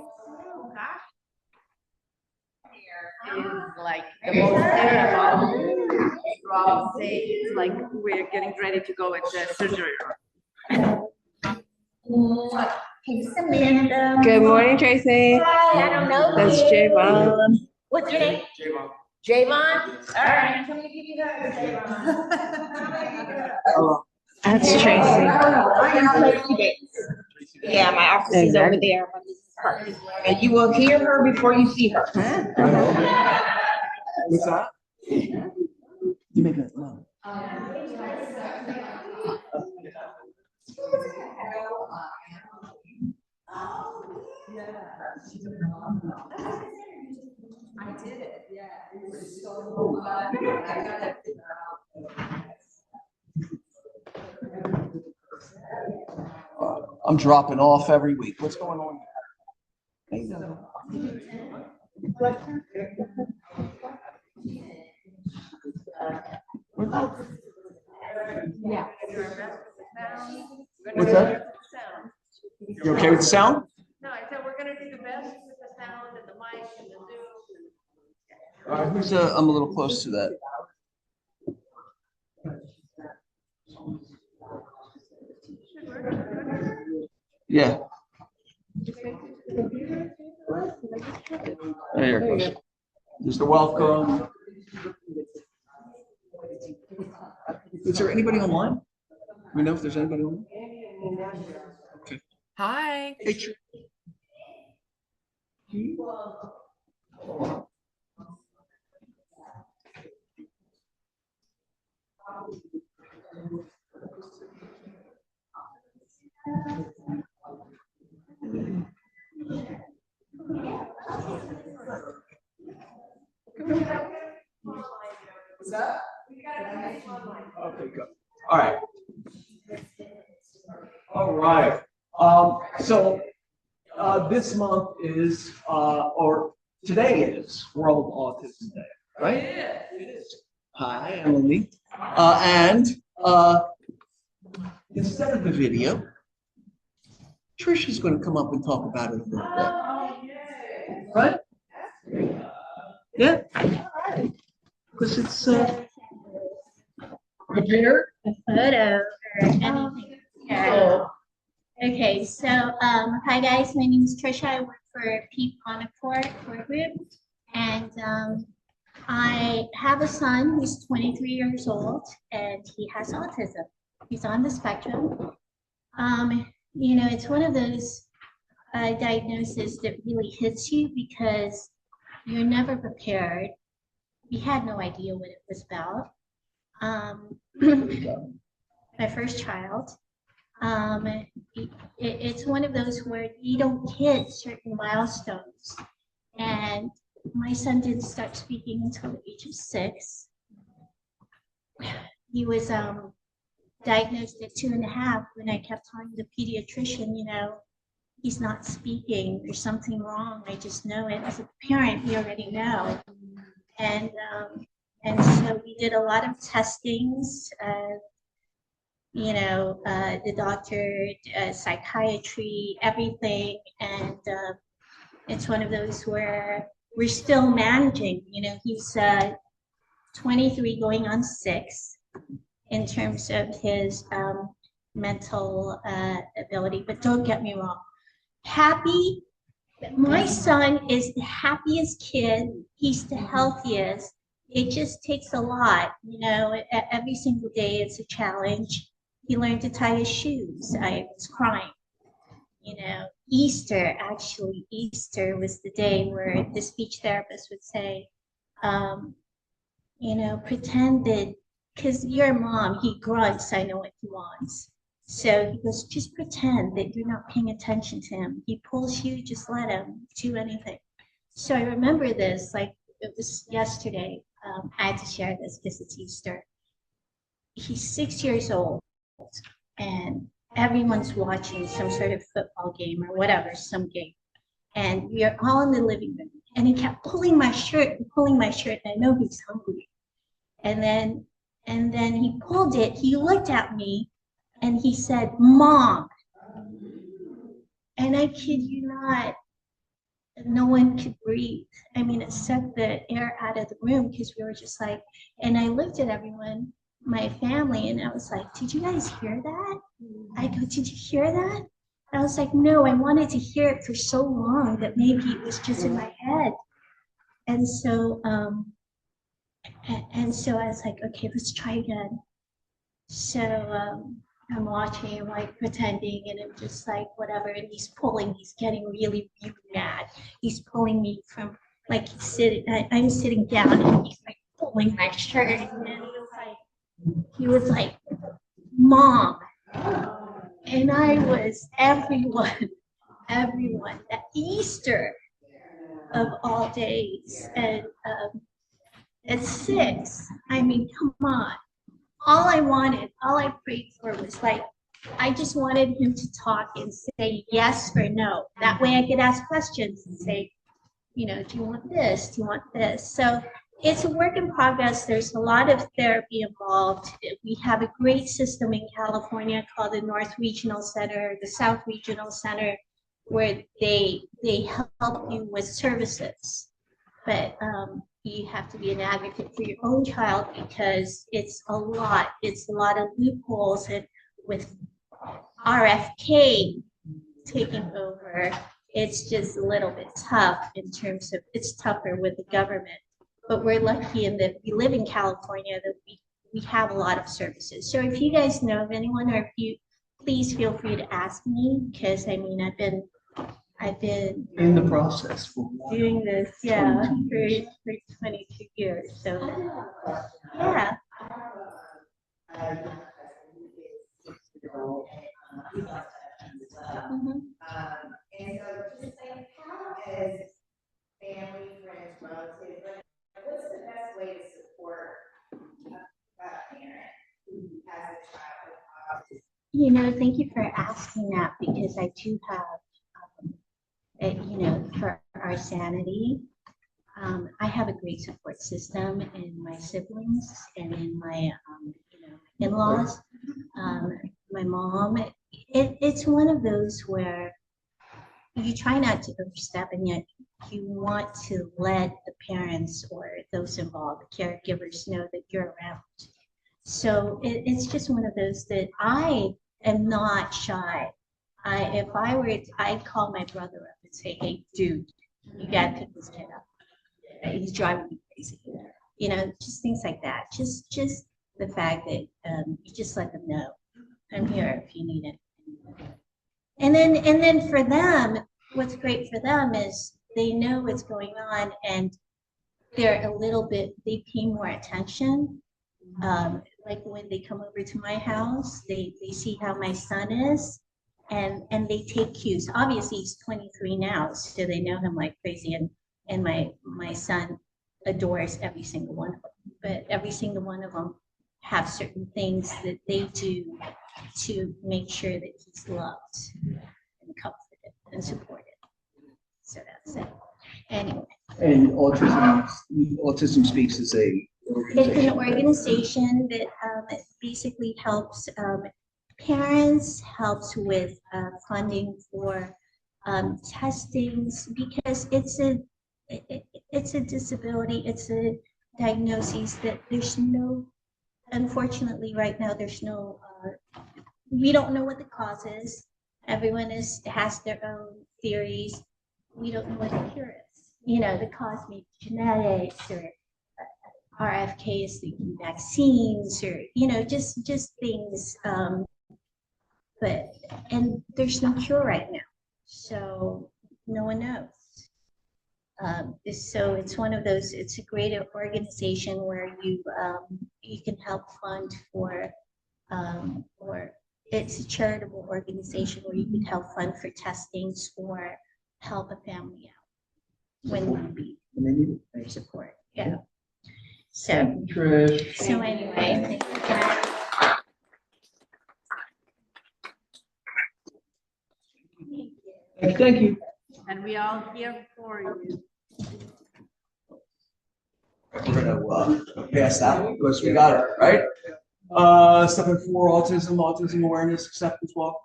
Oh, gosh. Here is like the most terrible. Rob say it's like we're getting ready to go into the surgery room. Hey, Samantha. Good morning, Tracy. Hi, I don't know. That's Javon. What's your name? Javon. Javon? All right. I'm going to give you that, Javon. That's Tracy. I am Tracy Davis. Yeah, my office is over there. But this is her. And you will hear her before you see her. What's that? You make it loud. I did it, yeah. It was so fun. I got it. I'm dropping off every week. What's going on? Yeah. What's that? You okay with the sound? No, I said we're gonna do the best with the sound and the mic and the Zoom. All right, who's I'm a little close to that. Yeah. There it goes. Mr. Welcome. Is there anybody online? Do we know if there's anybody online? Okay. Hi. Hey, Tr- What's that? Okay, good. All right. All right. This month is, or today is World Autism Day, right? It is. Hi, Emily. Instead of the video, Trisha's going to come up and talk about it a little bit. Right? Yeah. Because it's prepared. A photo or anything. Yeah. Okay, so hi guys, my name is Trisha. I work for Pete Onaport Group, and I have a son who's 23 years old, and he has autism. He's on the spectrum. You know, it's one of those diagnoses that really hits you because you're never prepared. We had no idea what it was about. My first child. It's one of those where you don't hit certain milestones. And my son didn't start speaking until the age of 6. He was diagnosed at 2.5 when I kept telling the pediatrician, you know, he's not speaking, there's something wrong, I just know it. As a parent, we already know. And so we did a lot of testings, you know, the doctor, psychiatry, everything. And it's one of those where we're still managing, you know, he's 23 going on 6 in terms of his mental ability. But don't get me wrong, happy. My son is the happiest kid. He's the healthiest. It just takes a lot, you know, every single day it's a challenge. He learned to tie his shoes. I was crying. You know, Easter was the day where the speech therapist would say, you know, pretend that, because you're a mom, he grunts, I know what he wants. So he goes, just pretend that you're not paying attention to him. He pulls you, just let him do anything. So I remember this, like it was yesterday. I had to share this because it's Easter. He's 6 years old and everyone's watching some sort of football game or whatever, some game. And we are all in the living room. And he kept pulling my shirt and pulling my shirt. And I know he's hungry. And then he pulled it. He looked at me and he said, "Mom." And I kid you not, no one could breathe. I mean, it sucked the air out of the room because we were just like, and I looked at everyone, my family, and I was like, did you guys hear that? I go, did you hear that? I was like, no, I wanted to hear it for so long that maybe it was just in my head. And so, and so I was like, okay, let's try again. So I'm watching, like pretending, and I'm just like, whatever. And he's getting really, really mad. He's pulling me from, like, I'm sitting down, and he's like pulling my shirt. And then he was like, Mom. And I was everyone, that Easter of all days. And at 6, I mean, come on. All I prayed for was like, I just wanted him to talk and say yes or no. That way I could ask questions and say, do you want this? Do you want this? So it's a work in progress. There's a lot of therapy involved. We have a great system in California called the North Regional Center, the South Regional Center, where they help you with services. But you have to be an advocate for your own child because it's a lot of loopholes, and with RFK taking over, it's just a little bit tough in terms of, it's tougher with the government. But we're lucky in that we live in California, that we have a lot of services. So if you guys know of anyone, or if you, please feel free to ask me, because I mean, I've been In the process for doing this, yeah, for 22 years. So, yeah. Mhm. And so just like, how as family, friends, relatives, like, what's the best way to support a parent who has a child with autism? Thank you for asking that, because I do have, for our sanity, I have a great support system in my siblings and in my, in-laws. My mom, it's one of those where you try not to overstep, and yet you want to let the parents or those involved, the caregivers, know that you're around. So it's just one of those that I am not shy. If I were, I'd call my brother up and say, hey, dude, you gotta pick this kid up. He's driving me crazy. Just things like that. Just the fact that you just let them know, I'm here if you need it. And then for them, what's great for them is they know what's going on, and they're they pay more attention. Like when they come over to my house, they see how my son is, and they take cues. Obviously, he's 23 now, so they know him like crazy, and my son adores every single one of them. But every single one of them have certain things that they do to make sure that he's loved and comforted and supported. So that's it. Anyway. And Autism Speaks is a It's an organization that basically helps parents, helps with funding for testings, because it's a disability, it's a diagnosis that there's no, unfortunately right now, there's no, we don't know what the cause is. Everyone has their own theories. We don't know what the cure is. The cause may be genetics, or RFK is thinking vaccines, or just things. And there's no cure right now, so no one knows. So it's one of those. It's a great organization where you can help fund for, or it's a charitable organization where you can help fund for testings or help a family out when they need their support. Yeah. So, Trish. so anyway, thank you guys. Thank you. And we all here for you. We're gonna pass out because we got it, right? Step 4, autism awareness, acceptance walk.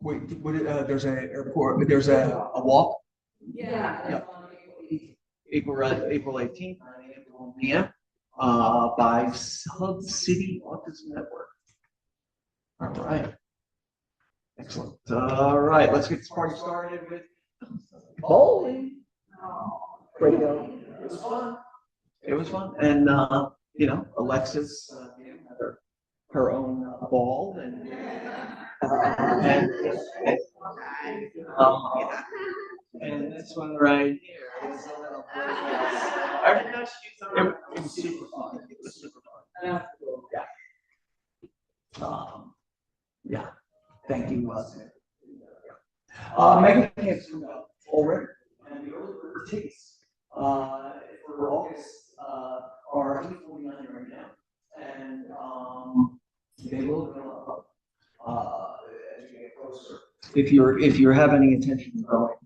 There's an airport, there's a walk? Yeah. Yep. April 18th, 9 a.m. to 1 p.m. By Hub City Autism Network. All right. Excellent. All right, let's get this party started with bowling. Great go. It was fun. It was fun. And, Alexis, had her own ball and, and this one right here is a little it was super fun. It was super fun. Yeah. Thank you, Megan Camp's coming up already, and the early bird tickets for August are $8.49 right now, and they will go up as you get closer. If you're have any intention of going,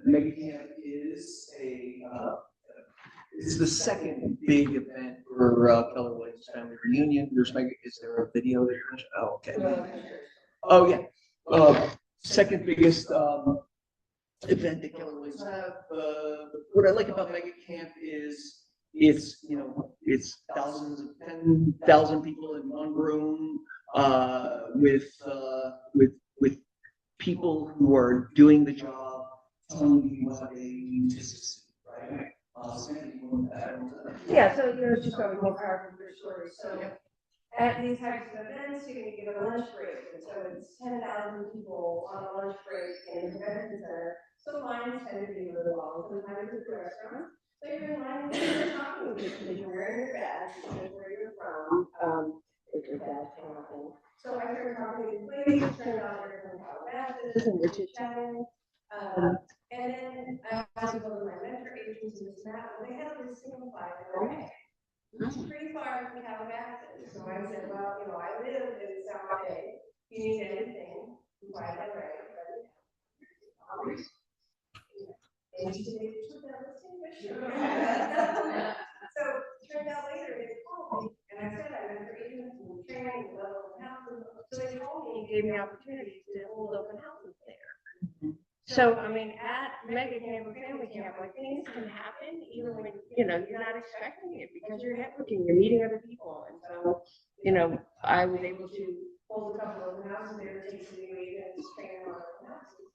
Megan Camp is is the second big event for Keller Williams family reunion. Is there a video that you're going to show? Oh, okay. Oh, yeah. Second biggest event that Keller Williams have. What I like about Mega Camp is it's 10,000 people in one room with people who are doing the job, telling you what they need to see, right? Yeah, so just going more powerful for your story. So at these types of events, you're gonna give a lunch break, and so it's 10,000 people on a lunch break in the convention center. So lines tend to be really long, sometimes at the restaurant. So you're in line and you're talking with people because you're wearing your badge, you know where you're from, it's your badge kind of thing. So I started talking to these ladies, turned out they're from Calabasas, and we're chit-chatting. And then I also go to my mentor agency, and they have this single file away. It's pretty far from Calabasas. So I said, well, I live in South Bay. If you need anything, by the way, so it turned out later they called me, and I said I mentor agency and training and level open houses. So they called me and gave me opportunities to hold open houses there. So, I mean, at Mega Camp or Family Camp, like things can happen even when, you're not expecting it because you're networking, you're meeting other people. And so, I was able to hold a couple of open houses there, take some new agents, train on open houses,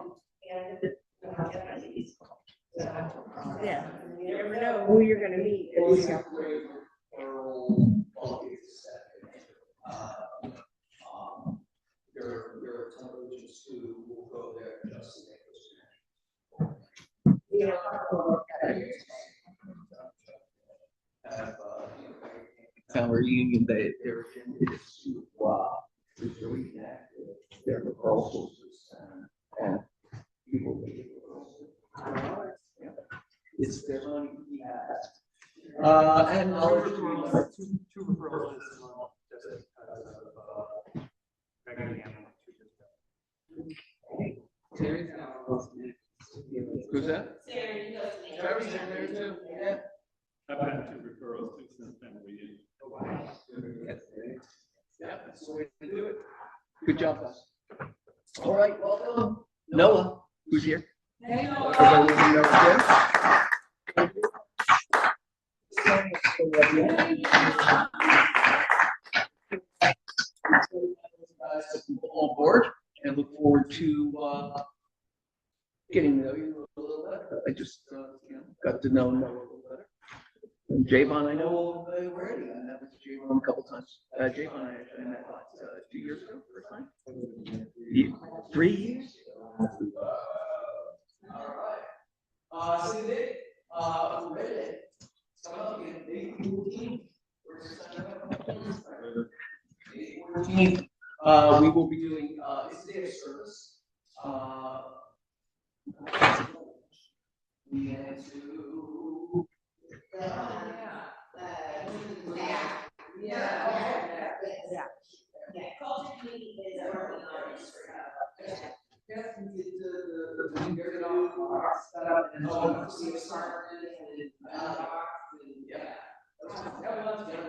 and get my leads. So, yeah, you never know who you're going to meet. There are televisions who will go there just to make those family reunion day. Their agenda is to reconnect with their proposals and people. It's their money to be asked. And two referrals. Who's that? Terry's in there too. Yeah. I've had 2 referrals too since family reunion. Yeah, that's the way to do it. Good job, guys. All right, welcome. Noah, who's here? Hey, Noah. Everybody know who's on board and look forward to getting to know you a little better. I just got to know Noah a little better. And Javon, I know already. I met with Javon a couple times. Javon, I actually met 2 years ago, first time. 3 years. All right. So today, we're ready. Some of you, 8:14. We will be doing it's a day of service. We had to. Culture community is working on this.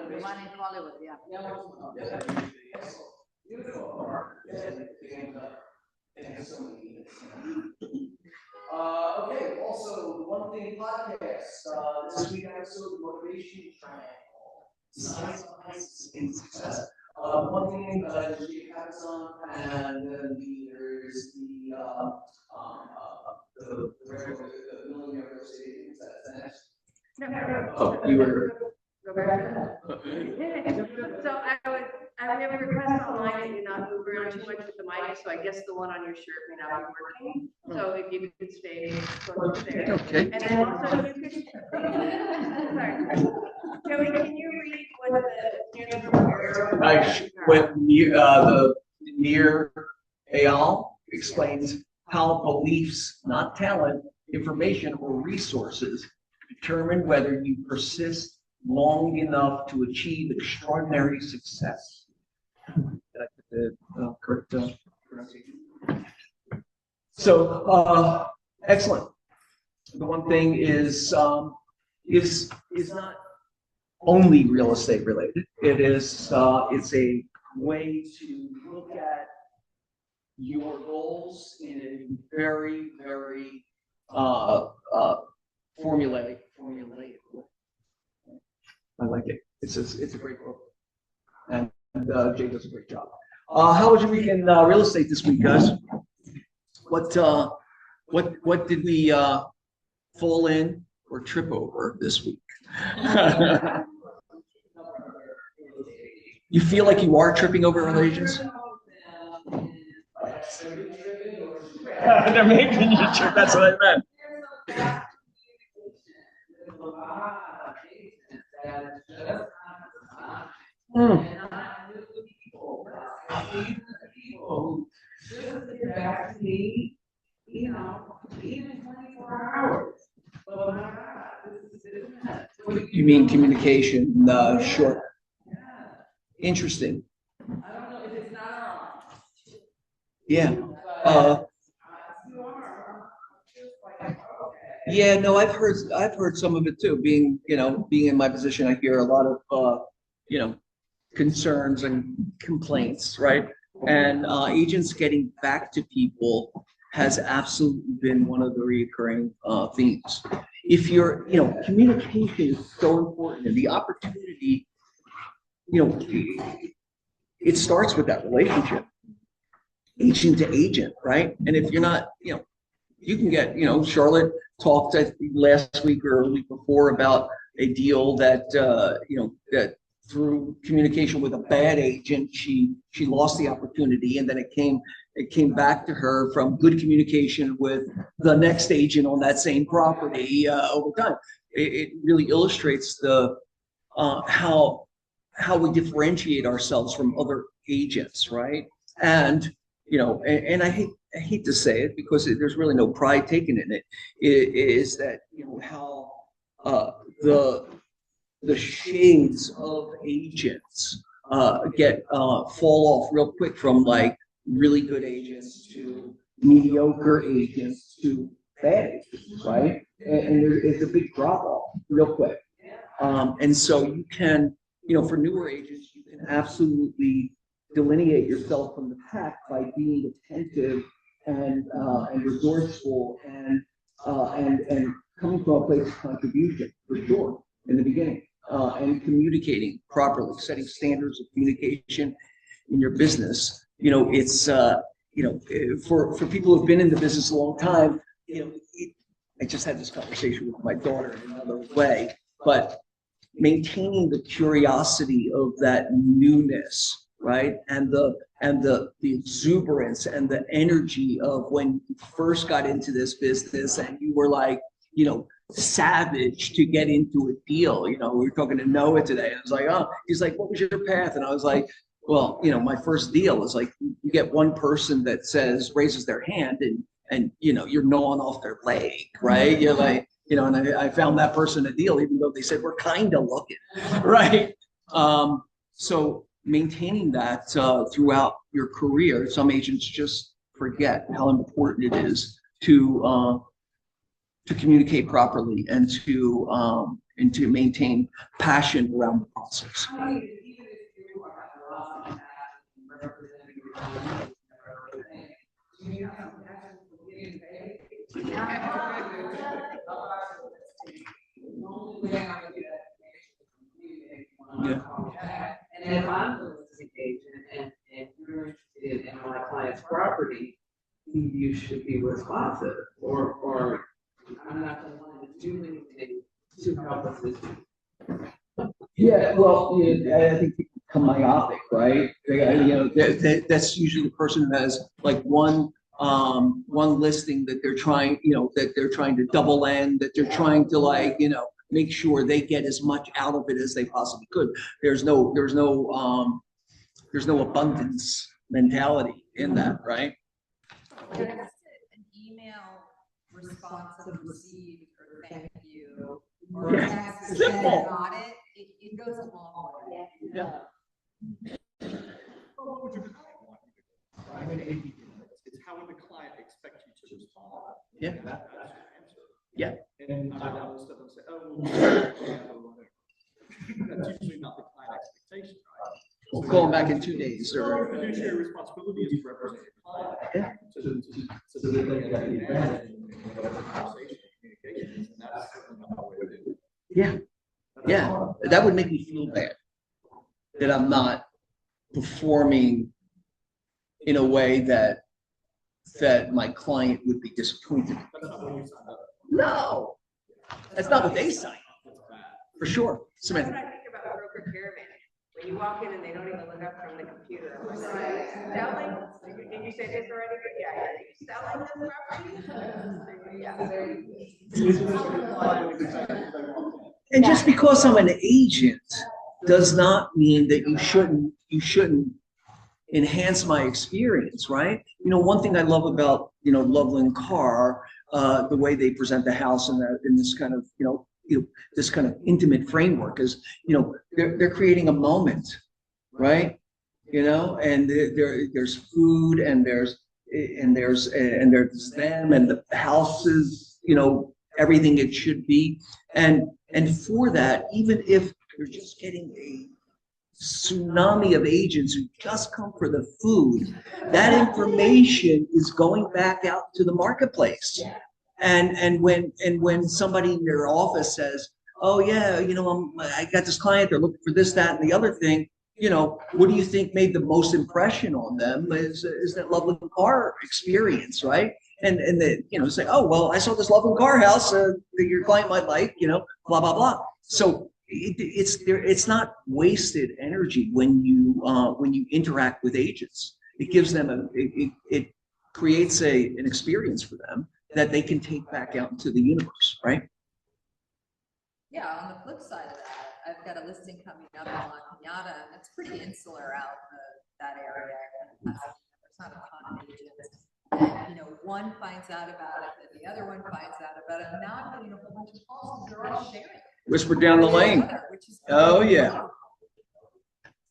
The one in Hollywood, yeah. Okay, also, the One Thing podcast, this week episode, Motivation Triangle, Science Behind Success. One thing is Jay Patterson, and then there's the millionaire real estate agent. That's next. No. Oh, you were. Go back to that. So I have a request online that you not move around too much with the mic, so I guess the one on your shirt may not be working. So if you could stay close to there. Okay. And then also you could, sorry. Joey, can you read what The near Ayal explains how beliefs, not talent, information, or resources determine whether you persist long enough to achieve extraordinary success. Did I put the correct pronunciation? So, excellent. The one thing is not only real estate related. It is it's a way to look at your goals in a very, very formulaic way. I like it. It's a great book, and Jay does a great job. How was your week in real estate this week, guys? What did we fall in or trip over this week? You feel like you are tripping over other agents? They're making you trip. That's what I meant. You mean communication, short. Interesting. Yeah. Yeah, no, I've heard some of it too. Being in my position, I hear a lot of concerns and complaints, right? And agents getting back to people has absolutely been one of the recurring themes. If you're, communication is so important, and the opportunity, it starts with that relationship, agent to agent, right? And if you're not, you can get, Charlotte talked last week or a week before about a deal that, that through communication with a bad agent, she lost the opportunity, and then it came back to her from good communication with the next agent on that same property over time. It really illustrates the how we differentiate ourselves from other agents, right? And and I hate to say it because there's really no pride taken in it. Is that how the shades of agents fall off real quick from like really good agents to mediocre agents to bad agents, right? And there's a big drop off real quick. And so you can, for newer agents, you can absolutely delineate yourself from the pack by being attentive and resourceful and coming from a place of contribution for sure in the beginning, and communicating properly, setting standards of communication in your business. It's for people who've been in the business a long time. I just had this conversation with my daughter in another way, but maintaining the curiosity of that newness, right? And the exuberance and the energy of when you first got into this business and you were like, savage to get into a deal. We were talking to Noah today. I was like, oh, he's like, what was your path? And I was like, well, my first deal is like, you get one person that raises their hand and you're gnawing off their leg, right? You're like, and I found that person a deal, even though they said we're kind of looking, right? So maintaining that throughout your career, some agents just forget how important it is to communicate properly and to maintain passion around the process. And if I'm the listing agent and you're interested in my client's property, you should be responsive, or I'm not the one to do anything to help us this. Yeah, well, I think people become myopic, right? That's usually the person who has like one listing that they're trying, that they're trying to double end, that they're trying to like, make sure they get as much out of it as they possibly could. There's no abundance mentality in that, right? An email response of received or thank you or Yeah. text Simple. got it, it goes a long way. Yeah. What would your client want you to do? Right? It's how would the client expect you to respond? Yeah. That's your answer. Yeah. And I know most of them say, oh, well, yeah, or whatever. That's usually not the client expectation, right? We'll call them back in 2 days or. Fiduciary responsibility is to represent the client. Yeah. So that they get the advantage in whatever conversation, communication is, and that's certainly not the way to do it. Yeah. Yeah. That would make me feel bad that I'm not performing in a way that my client would be disappointed. That's not what you signed up for. No, that's not what they signed up for sure. That's what Samantha. I think about broker caravan. When you walk in and they don't even look up from the computer. I'm like, selling, did you say this already? Yeah, are you selling this property? Yeah. And just because I'm an agent does not mean that you shouldn't enhance my experience, right? One thing I love about, Loveland Carr, the way they present the house in this kind of, this kind of intimate framework is, they're creating a moment, right? And there's food and there's them and the house is, everything it should be. And for that, even if you're just getting a tsunami of agents who just come for the food, that information is going back out to the marketplace. And when somebody in their office says, oh yeah, I got this client, they're looking for this, that, and the other thing, what do you think made the most impression on them is that Loveland Carr experience, right? And say, oh, well, I saw this Loveland Carr house that your client might like, blah, blah, blah. So it's not wasted energy when you interact with agents. It gives them it creates an experience for them that they can take back out into the universe, right? Yeah, on the flip side of that, I've got a listing coming up in La Cañada, and it's pretty insular out that area. There's not a ton of agents. And, one finds out about it, and the other one finds out about it. And now I'm getting a whole bunch of calls, and they're all sharing. Whisper down the lane. Oh, yeah.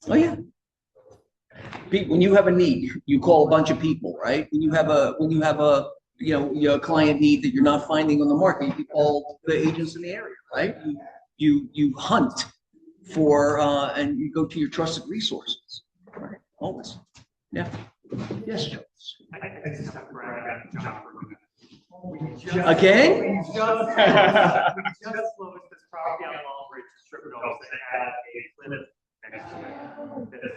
Oh, yeah. Pete, when you have a need, you call a bunch of people, right? When you have a your client need that you're not finding on the market, you call the agents in the area, right? You hunt for and you go to your trusted resources, right? Always. Yeah. Yes, Joe. I just have to brag on John. Again? We just closed this property on Long Bridge Strip Notes that had a clinic next to it.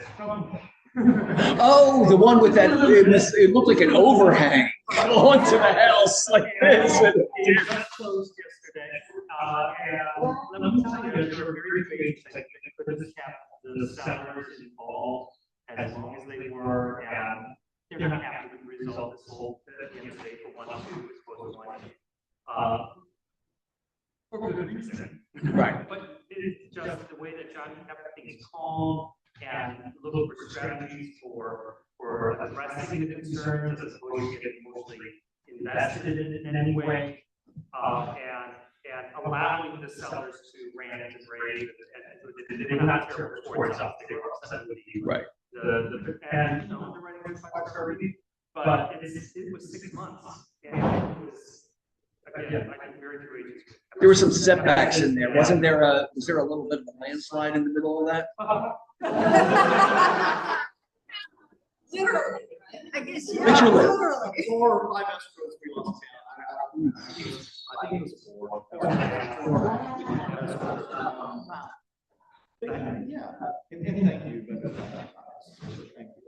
Oh, the one with that, it looked like an overhang onto the house like this. It just closed yesterday. And let me tell you, there are very good agents that could have kept the sellers involved as long as they were, and they're not happy with the result. This whole, at the end of the day, for 1-2 is supposed to 1 for good reason. Right. But it's just the way that John kept things calm and look for strategies for addressing the concerns as opposed to getting emotionally invested in any way, and allowing the sellers to rant and rave, and they were not terrible towards us, they were upset with you. Right. And underwriting was 5-star review, but it was 6 months, and it was, again, I think very few agents. There were some setbacks in there. Was there a little bit of a landslide in the middle of that? Literally. I guess. Literally. Literally. 4 or 5 escrows we lost town. I think it was 4. Wow. Yeah, in And thank you, but thank you.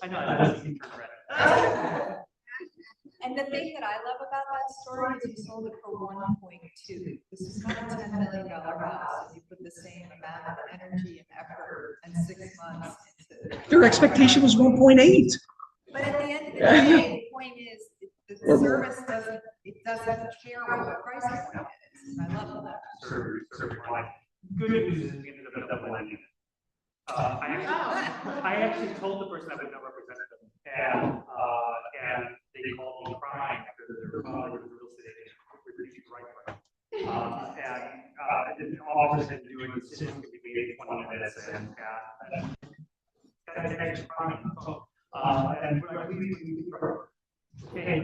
I know, I was regret. And the thing that I love about that story is you sold it for 1.2. This is not a $10 million house, and you put the same amount of energy and effort and 6 months into. Their expectation was 1.8. But at the end of the day, the point is, the service doesn't care what the price point is. I love that. Service line. Good news is we ended up doubling it. I actually told the person I would not represent them, and they called me crying because their father was a real estate agent, reduced right and the office had to do a decision to be made in 20 minutes, and thanks for crying. And we okay,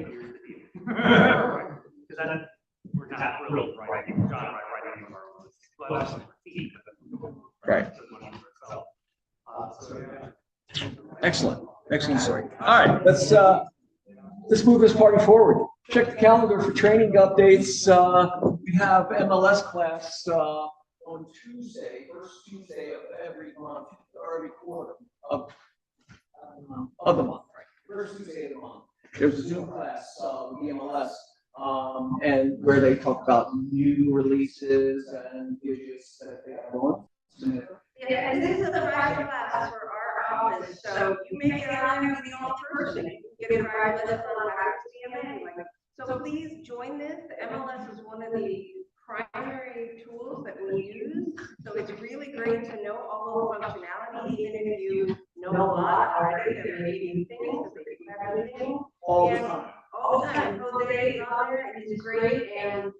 because we're not thrilled, right? John and I writing our own. Right. Excellent story. All right, let's move this party forward. Check the calendar for training updates. We have MLS class on Tuesday, first Tuesday of every month or every quarter of the month, right? First Tuesday of the month. There's a Zoom class with the MLS, and where they talk about new releases and widgets that they have on. Yeah, and this is a private class for our office, so you may get on there with the only person. You get a private lesson on how to CMA. So please join this. The MLS is one of the primary tools that we use. So it's really great to know all the functionality, even if you know a lot already, there may be things that they don't have anything. All the time. All the time. Jose is on there, it is great, and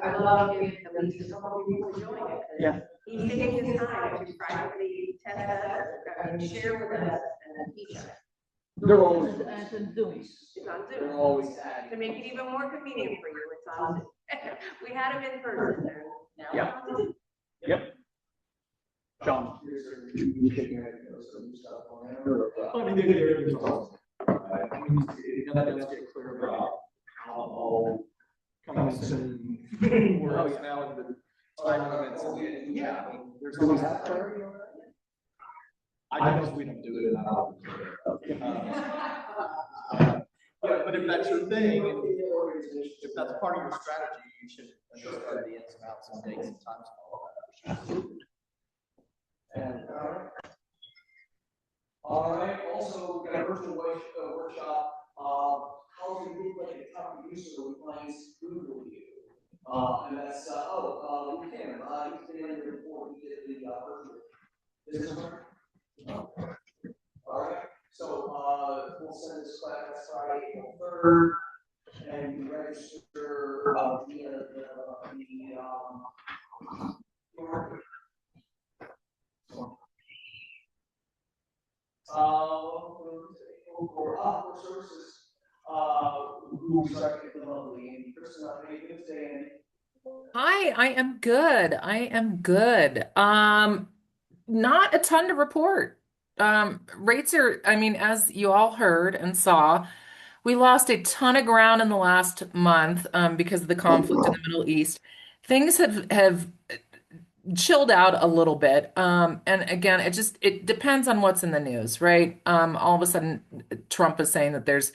I'd love if at least a couple of people join it. Yeah. He's taking his time to privately test us, share with us, and teach us. They're always. It's on Zoom. They're always adding. To make it even more convenient for you, it's on Zoom. We had them in person, and now Yeah. it's on Zoom. Yep. John. You shaking your head, some stuff on there. I mean, they're awesome. I mean, nothing else get clear about how all comes and works now in the elements. Yeah, I mean, there's always that clarity on that. I know we don't do it, and I don't do it. But if that's your thing, if that's part of your strategy, you should understand the ins and outs and dates and times and all that. And, all right, also, we got a virtual workshop, how to move like a top producer with clients food review. And that's, we can, he's been in there before we did the virtual business one. All right, so, we'll send this class Friday, April 3rd, and you register, via for services, who we start to get the lovely Andy. Kristen, how you doing today, Andy? Hi, I am good. I am good. Not a ton to report. Rates are, I mean, as you all heard and saw, we lost a ton of ground in the last month because of the conflict in the Middle East. Things have chilled out a little bit. And again, it depends on what's in the news, right? All of a sudden, Trump is saying that there's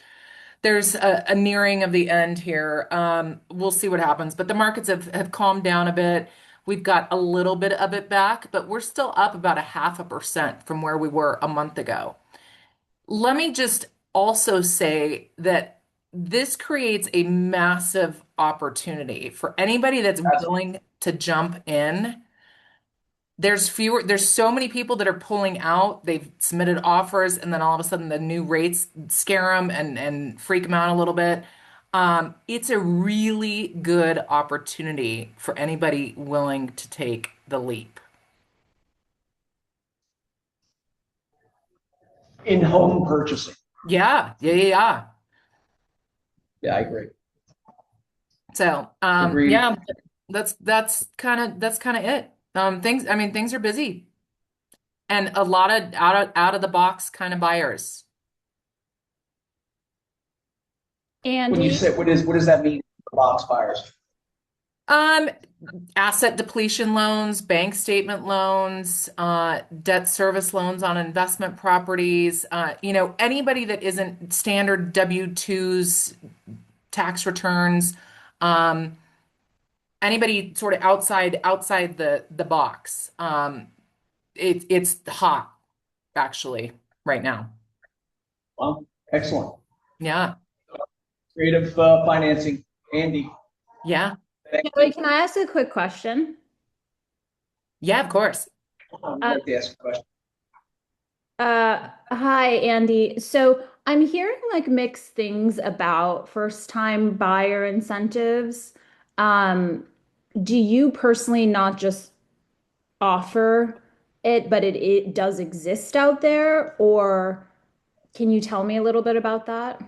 a nearing of the end here. We'll see what happens. But the markets have calmed down a bit. We've got a little bit of it back, but we're still up about 0.5% from where we were a month ago. Let me just also say that this creates a massive opportunity for anybody that's willing to jump in. There's so many people that are pulling out. They've submitted offers, and then all of a sudden the new rates scare them and freak them out a little bit. It's a really good opportunity for anybody willing to take the leap. In home purchasing. Yeah. Yeah, I agree. So, Agreed. yeah, that's kind of it. Things are busy, and a lot of out of the box kind of buyers. And When you say, what does that mean for box buyers? asset depletion loans, bank statement loans, debt service loans on investment properties, anybody that isn't standard W-2s, tax returns, um, anybody sort of outside the box. It's hot actually right now. Well, excellent. Yeah. Creative financing, Andy. Yeah. Thank Kelly, you. can I ask a quick question? Yeah, of course. I'd like to ask a question. Hi, Andy. So I'm hearing like mixed things about first-time buyer incentives. Um, do you personally not just offer it, but it does exist out there? Or can you tell me a little bit about that?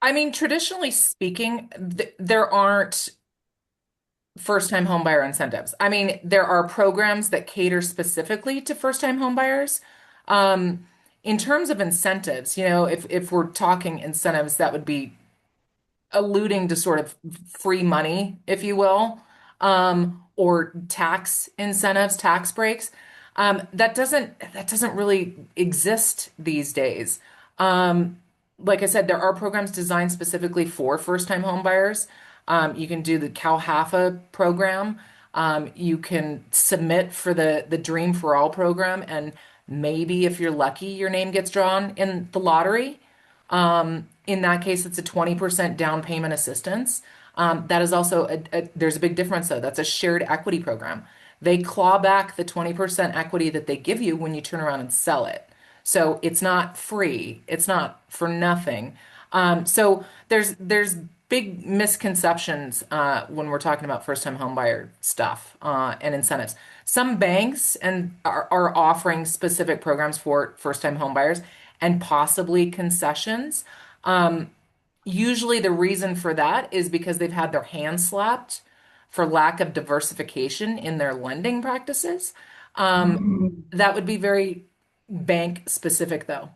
I mean, traditionally speaking, there aren't first-time homebuyer incentives. I mean, there are programs that cater specifically to first-time homebuyers. In terms of incentives, if we're talking incentives, that would be alluding to sort of free money, if you will, or tax incentives, tax breaks. That doesn't really exist these days. Like I said, there are programs designed specifically for first-time home buyers. You can do the CalHFA program. You can submit for the Dream for All program, and maybe if you're lucky, your name gets drawn in the lottery. In that case, it's a 20% down payment assistance. That is also there's a big difference though. That's a shared equity program. They claw back the 20% equity that they give you when you turn around and sell it. So it's not free. It's not for nothing. So there's big misconceptions when we're talking about first-time homebuyer stuff and incentives. Some banks are offering specific programs for first-time homebuyers and possibly concessions. Usually the reason for that is because they've had their hands slapped for lack of diversification in their lending practices. That would be very bank specific though.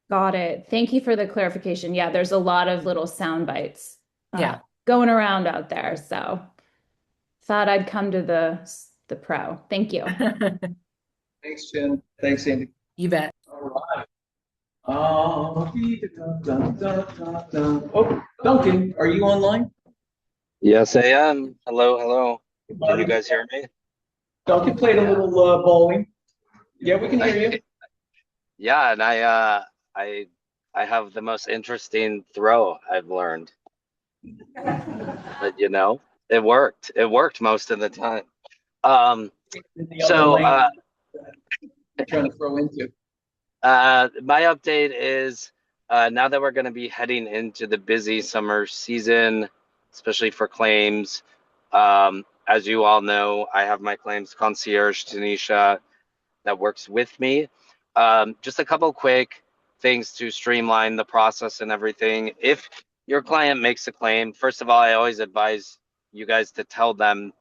Got it. Thank you for the clarification. Yeah, there's a lot of little sound bites Yeah. going around out there. So thought I'd come to the pro. Thank you. Thanks, Jen. Thanks, Andy. You bet. All right. Oh, Duncan, are you online? Yes, I am. Hello, hello. Hey, Can you buddy. guys hear me? Duncan played a little bowling. Yeah, we can hear you. Yeah, and I have the most interesting throw I've learned. But it worked. It worked most of the time. In the So other lane you're trying to throw into. my update is now that we're going to be heading into the busy summer season, especially for claims. As you all know, I have my claims concierge, Tanisha, that works with me. Just a couple quick things to streamline the process and everything. If your client makes a claim, first of all, I always advise you guys to tell them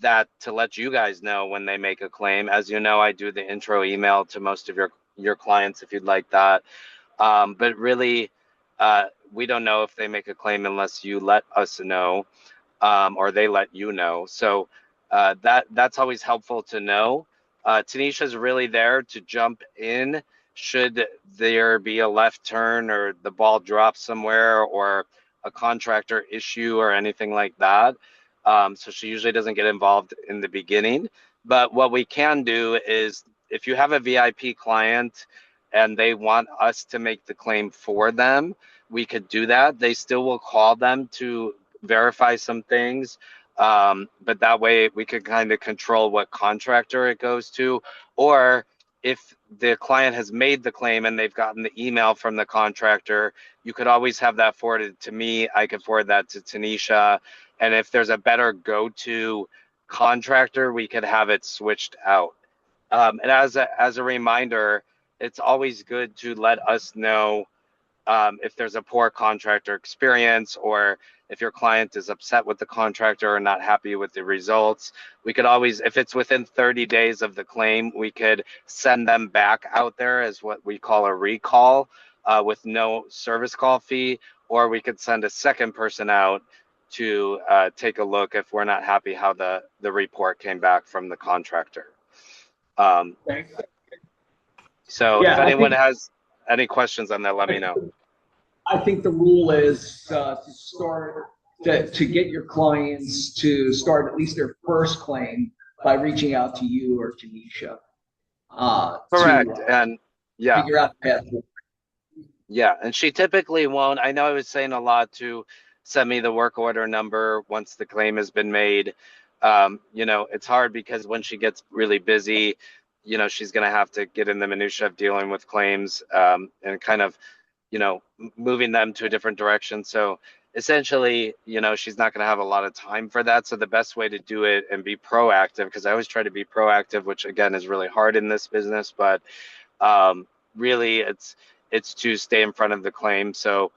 that to let you guys know when they make a claim. As you know, I do the intro email to most of your clients if you'd like that. But really, we don't know if they make a claim unless you let us know, or they let you know. So that's always helpful to know. Tanisha's really there to jump in should there be a left turn or the ball drop somewhere or a contractor issue or anything like that. So she usually doesn't get involved in the beginning. But what we can do is if you have a VIP client and they want us to make the claim for them, we could do that. They still will call them to verify some things. But that way we could kind of control what contractor it goes to. Or if the client has made the claim and they've gotten the email from the contractor, you could always have that forwarded to me. I could forward that to Tanisha. And if there's a better go-to contractor, we could have it switched out. And as a reminder, it's always good to let us know if there's a poor contractor experience or if your client is upset with the contractor or not happy with the results. We could always, if it's within 30 days of the claim, we could send them back out there as what we call a recall with no service call fee, or we could send a second person out to take a look if we're not happy how the report came back from the contractor. So Yeah, if I anyone think- has any questions on that, let me know. I think the rule is to start to get your clients to start at least their first claim by reaching out to you or Tanisha. Correct. To And yeah. figure out the path forward. Yeah, and she typically won't. I know I was saying a lot to send me the work order number once the claim has been made. You know, it's hard because when she gets really busy, you know, she's going to have to get in the minutia of dealing with claims and kind of, you know, moving them to a different direction. So essentially, you know, she's not going to have a lot of time for that. So the best way to do it and be proactive, because I always try to be proactive, which again is really hard in this business, but really it's to stay in front of the claim. So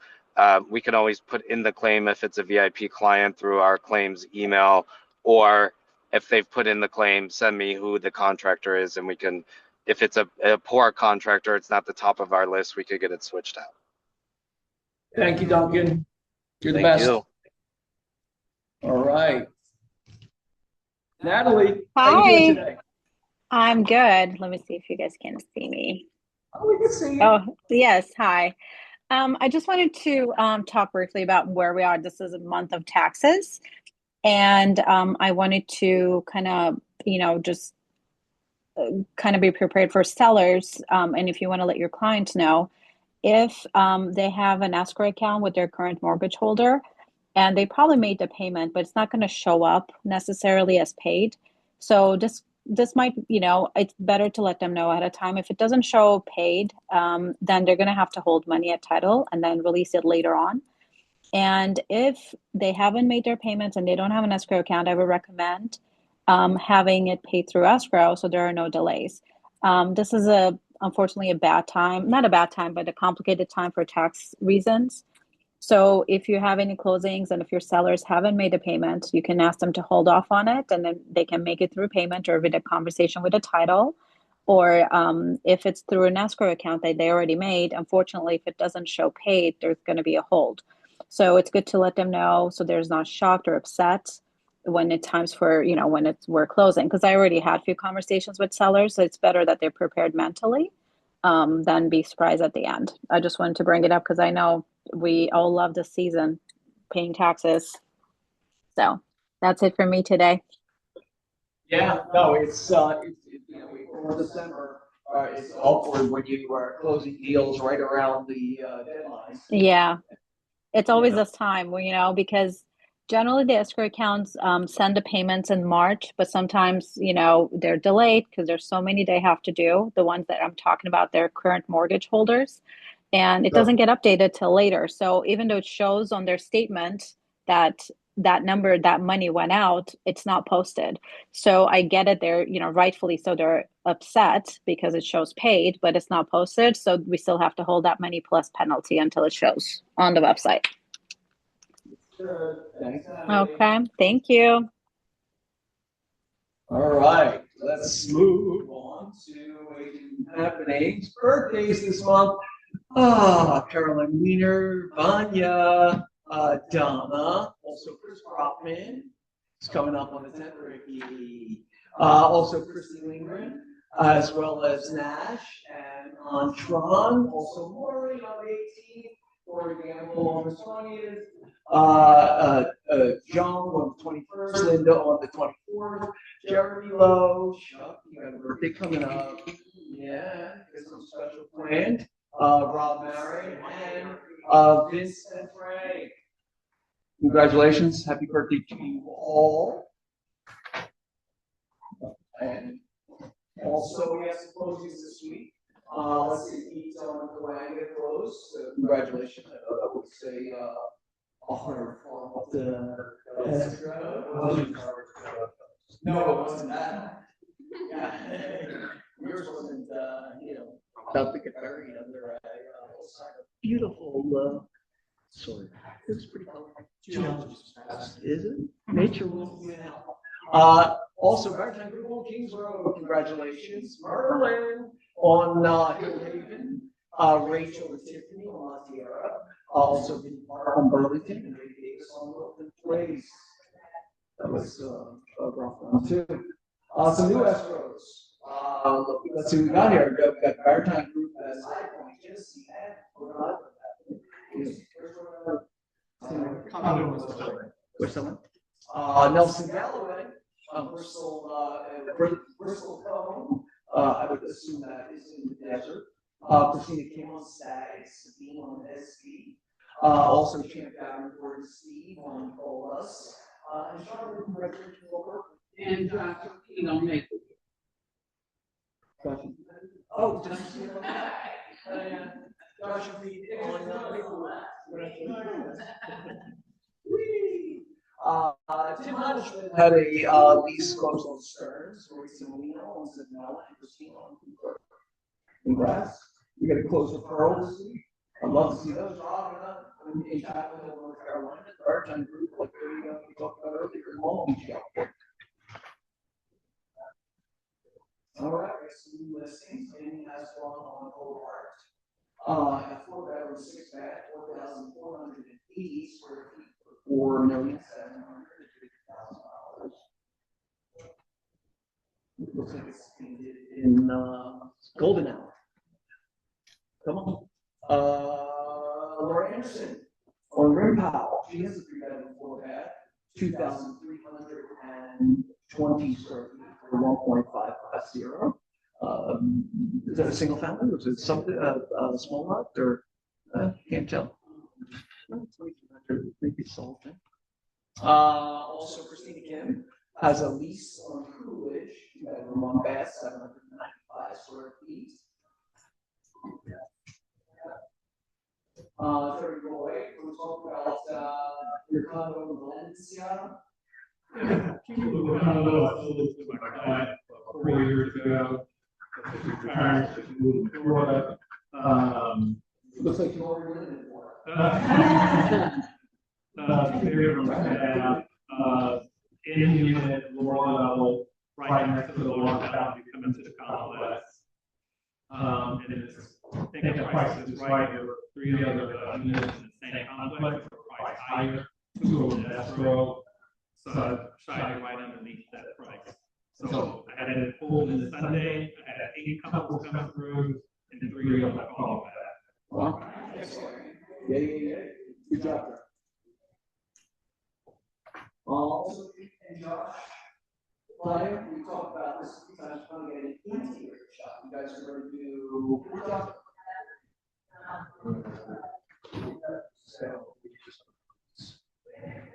we can always put in the claim if it's a VIP client through our claims email, or if they've put in the claim, send me who the contractor is, and we can, if it's a poor contractor, it's not the top of our list, we could get it switched out. Thank you, Duncan. You're the Thank best. you. All right. Natalie, how you doing Hi, today? I'm good. Let me see if you guys can see me. Oh, we can see you. Oh, yes. Hi. I just wanted to talk briefly about where we are. This is a month of taxes, and I wanted to kind of, you know, just kind of be prepared for sellers. And if you want to let your clients know, if they have an escrow account with their current mortgage holder, and they probably made the payment, but it's not going to show up necessarily as paid. So this might, you know, it's better to let them know ahead of time. If it doesn't show paid, then they're going to have to hold money at title and then release it later on. And if they haven't made their payments and they don't have an escrow account, I would recommend having it paid through escrow so there are no delays. This is unfortunately a bad time, not a bad time, but a complicated time for tax reasons. So if you have any closings and if your sellers haven't made a payment, you can ask them to hold off on it, and then they can make it through payment or with a conversation with a title. Or if it's through an escrow account that they already made, unfortunately, if it doesn't show paid, there's going to be a hold. So it's good to let them know so there's not shocked or upset when it's times for, you know, when we're closing. Because I already had a few conversations with sellers, so it's better that they're prepared mentally than be surprised at the end. I just wanted to bring it up because I know we all love this season, paying taxes. So that's it for me today. Yeah, no, it's you know, for December, it's awkward when you are closing deals right around the deadlines. Yeah, it's always Yeah. this time where, you know, because generally the escrow accounts send the payments in March, but sometimes, you know, they're delayed because there's so many they have to do. The ones that I'm talking about, they're current mortgage holders, and it doesn't get updated till later. So even though it shows on their statement that that number, that money went out, it's not posted. So I get it. They're, you know, rightfully so, they're upset because it shows paid, but it's not posted. So we still have to hold that money plus penalty until it shows on the website. Sure. Thanks, Okay, thank you. All right, let's move on to happenings. Birthdays this month. Caroline Wiener, Vanya, Donna, also Chris Brockman is coming up on the 10th, Ricky. Also Christy Lindgren, as well as Nash and Antron, also Maury on the 18th, Corey Gamble on the 20th, Joan on the 21st, Linda on the 24th, Jeremy Lowe, Chuck, you got a birthday coming up. Yeah, there's some special planned. Rob Mary and Vince and Frank. Congratulations, happy birthday to you all. And also, we have some closings this week. Let's see, Pete's on the way to get closed. So congratulations. I would say, honor from the escrow. No, it wasn't that. Yeah. Yours wasn't, you know, about to get buried under a beautiful soil. It was pretty colorful. Is it? Nature will win out. Also, Maritime Group on Kings Road, congratulations. Merlin on Hill Haven, Rachel and Tiffany on La Tierra, also Vinny Park on Burlington, and Ray Davis on Wilton raised. That was rough one too. Some new escrows. Let's see what we got here. We've got Maritime Group as High Point, Genesee, Where's someone? Nelson Galloway, Bristol Cone. I would assume that is in the desert. Christina Kim on Stag, Sabine on SV. Also Champ Gavin Gordon Steve on Colas. And Charlotte And King on Maple. Oh, Josh Reed on Tim Hodgman had a lease close on Stearns, Maurice Molino on Zanella, and Christina on Cooper. Congrats. We got a close with Pearl this week. I'd love to see those. In Chapel Hill, North Carolina, the Larchmont group, like we talked about earlier, in Long Beach, California. All right, some new listings. Amy has one on Boulevard. A 4-bedroom, 6-bath, 4,480 square feet for $4,750,000. Looks like it's painted in golden hour. Come on. Laura Anderson on Rim Powell. She has a 3-bedroom, 4-bath, 2,320 square feet for 1.550. Is that a single family? Was it something a small lot or can't tell? Maybe sold. Also, Christina Kim has a lease on Coolidge, 2-bedroom, 1-bath, 795 square feet. Terry Roy, we'll talk about your condo in Valencia. Condo, I sold it to my client about 4 years ago. She's retired, so she moved to Florida. Looks like you already lived in Florida. Very in the unit, lower level, right next to the water fountain, you come into the complex. And it's, I think the price is right. There were 3 other units in the same complex, were priced higher, 2 of them escrow. So I tried right underneath that price. So I had it pulled in Sunday. I had 8 couples come through, and 3 of them called back. Wow. Yeah. Good job there. Also, and Josh, Claudia, we talked about this a few times, trying to get an interior shop. You guys are going to do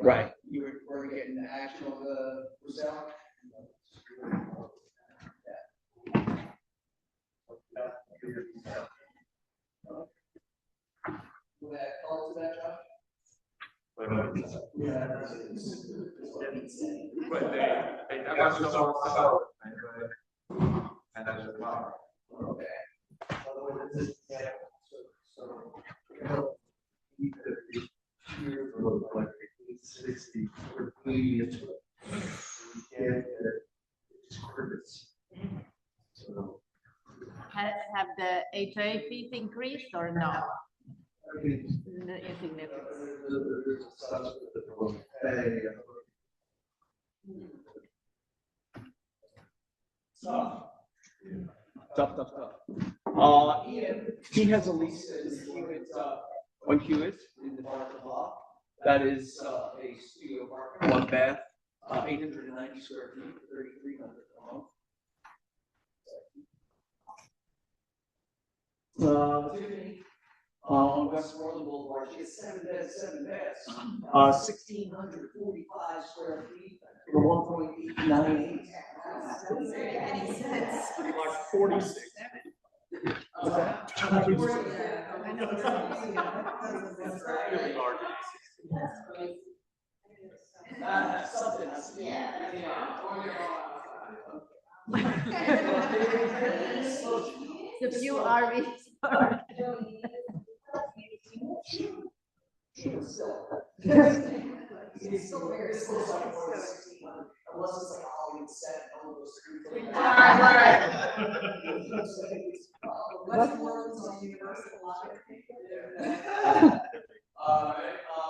right. You were getting the action of the sale. Will that call to that, Josh? Yeah. But they never sell. And that's the problem. Okay. Like 60 for previous. Have the HOA fees increased or no? Insignificant. Tough. Ian, he has a lease on Hewitt in the parking lot. That is a studio apartment, 1 bath, 890 square feet, 3,300 a month. Tiffany on Westmoreland Boulevard, she has 7 beds, 1,645 square feet for 1.898. Any sense? Like 46. What's that? Really large. Something else. Yeah. The few RVs are. It's still very close, like unless it's like a Hollywood set, all of those screens. Right. Westmoreland's on Universal lot.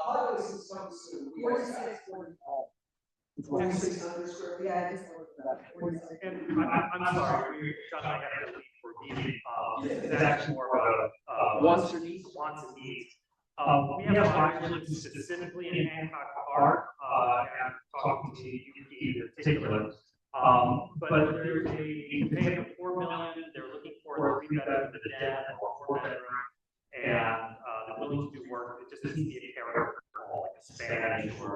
Population comes soon. 46.9 And I'm sorry, John, I have to leave for a meeting. This is actually more about wants and needs. We have a project specifically in Hancock Park, and talking to you in particular. But there's you pay up to $4 million. They're looking for a 3-bedroom with a den or 4-bedroom, and they're willing to do work. It just needs to be a character, like a Spanish or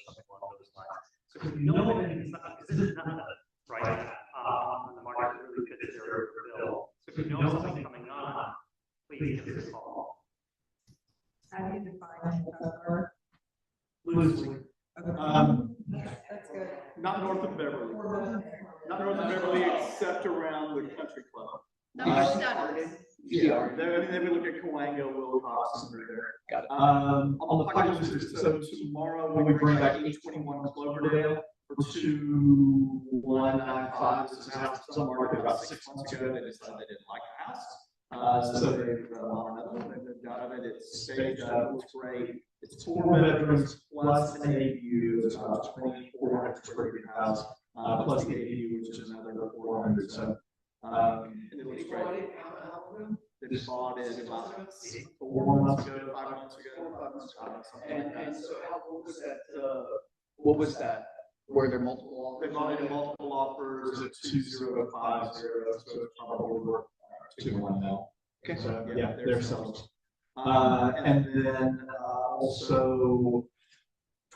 something along those lines. So if you know anything, it's not because there's none of it, right? On the market really fits their bill. So if you know something coming on, please give us a call. How do you define customer? Loosely. That's good. Not north of Beverly. Not north of Beverly, except around the country club. Yeah, they would look at Coango, Wilcox, and there. Got it. On the pocket list, so tomorrow we bring back 821 Cloverdale for 2195. This is a house that was on the market about 6 months ago. They decided they didn't like the house. So they've got it. It's staged up, looks great. It's 4 bedrooms plus an ADU. It's about 2,400 square feet house, plus the ADU, which is another 400. So, it looks great. They just bought it about 4 months ago, 5 months ago. And so how, what was that? Were there multiple offers? They bought it at multiple offers at 2050, so it's probably worth 2-1 now. Okay. So yeah, they're sellers. And then also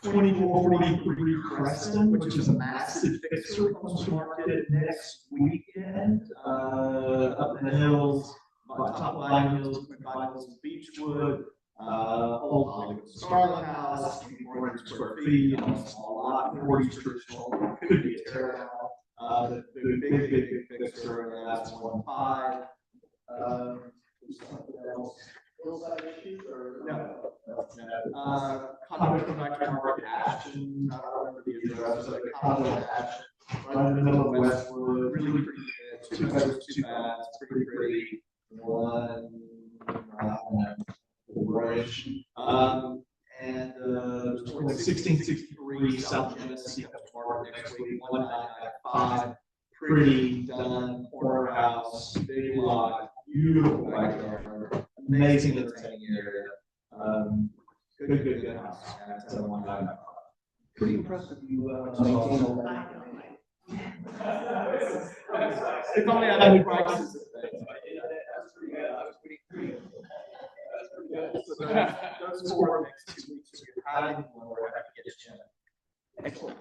2443 Creston, which is a massive fixer, comes to market next weekend. Up in the hills, top of Vine Hills, between Vine Hills and Beechwood. Old Hollywood Scarlet House, 2,400 square feet, on a small lot, 40 traditional, could be a tear down. The big fixer, and that's 1.5. Something else. Hillside issues or no? Condo come back to market Ashton. I don't remember the address, but condo Ashton, right in the middle of Westwood. Really pretty good. 2 bedrooms, 2 baths. Pretty. One, I don't know, orange. And 1663 South Genesee comes to market next week. 1995. Pretty done corner house, big lot, beautiful backyard, amazing entertaining area. Good house. That's 195. Pretty impressive you maintain all that. It's only at the prices of things. That's pretty good. That was pretty good. So those 4 next 2 weeks, we're having one where I have to get you. Excellent.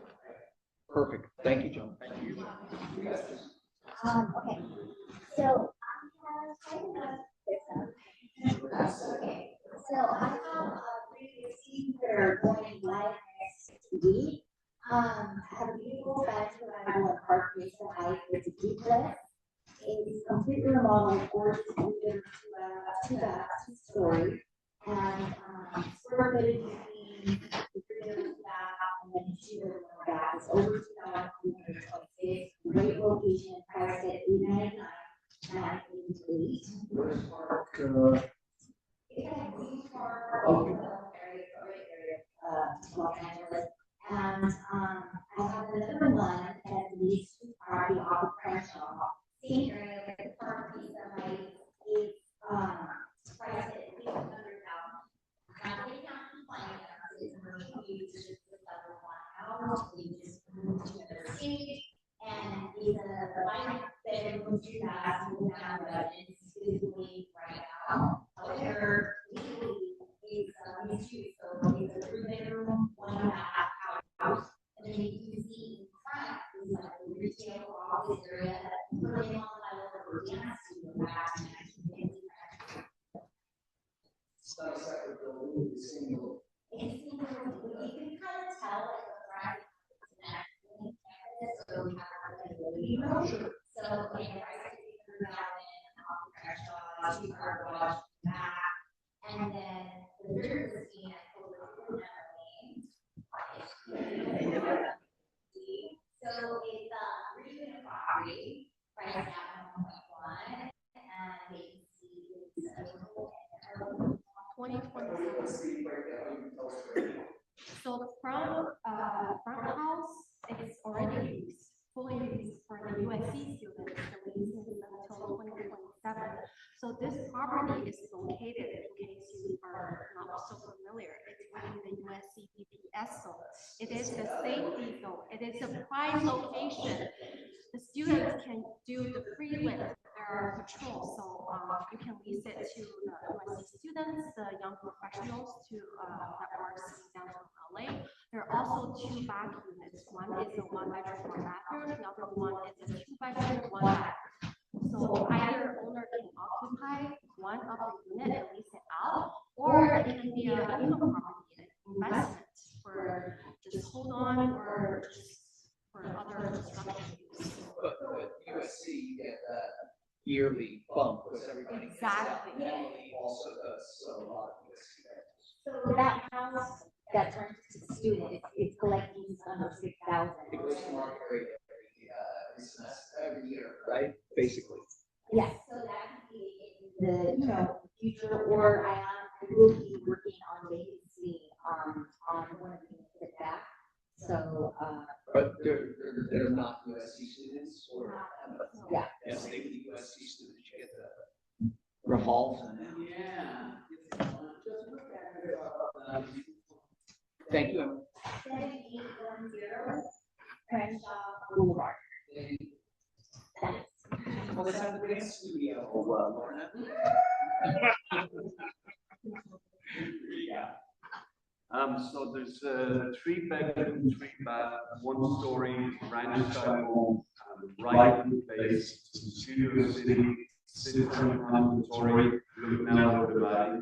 Perfect. Thank you, John. Thank you. Okay, so okay, so I have previous seasons that are going live next week. I have a beautiful bed survival at Park Mason Heights. It's a duplex. It's completely remodeled, gorgeous, two baths, 2-story, and square footage between the 3-bedroom bath and then 2-bedroom bath. It's over 2,326. Great location, priced at $899, not $888. Where's Park? It's at Queens Park, area, great area, Los Angeles. And I have another one that leads to property off of Crenshaw. Same area, but the park piece of my is priced at $800,000. Now they can't complain about it. Commercial use is just the level 1 house. We just moved to another state, and it's a 5-bedroom, 2 baths, down budget. It's physically right now. However, legally, it's mixed use, so it's a 3-bedroom, 1.5 house. And then you can see in front is like the retail office area, putting on my little dance studio back in 1950. It's not a separate building, it's a single. It's you can kind of tell like the front is an campus, so we have like a living room. So like I see through that in Crenshaw, 2-car garage back, and then the third listing I told you so it's a 3-unit property, priced at 1.1, and vacancy is 2027. So the front house is already USC students, the lease is until 2027. So this property is located, in case you are not so familiar, it's within the USC BPS zone. It is the safety zone. It is a prime location. The students can do the free lift. There are patrols, so you can lease it to the USC students, the young professionals that works in downtown LA. There are also 2 bath units. One is a 1-bedroom, 1-bathroom. The other one is a 2-bedroom, 1-bath. So either owner can occupy one of the unit and lease it out, or it can be an income property, investment for just hold on or just for other construction use. But USC, you get that yearly bump because everybody. Exactly. Emily also does, so a lot of USC. So that house that's rented to students is collecting under 6,000. It goes to market rate every year, right? Basically. Yes, so that could be in the future, or I will be working on vacancy on one of the units at back. So but they're not USC students, or yeah. Yes, they would be USC students. You get the revolve. Yeah. Thank you. 7810 Crenshaw Boulevard. Well, let's have the dance studio, Lorna. Yeah. So there's a 3-bedroom, 3-bath, 1-story ranch style home, right in place, Studio City, citizen ambulatory, looking out over the valley.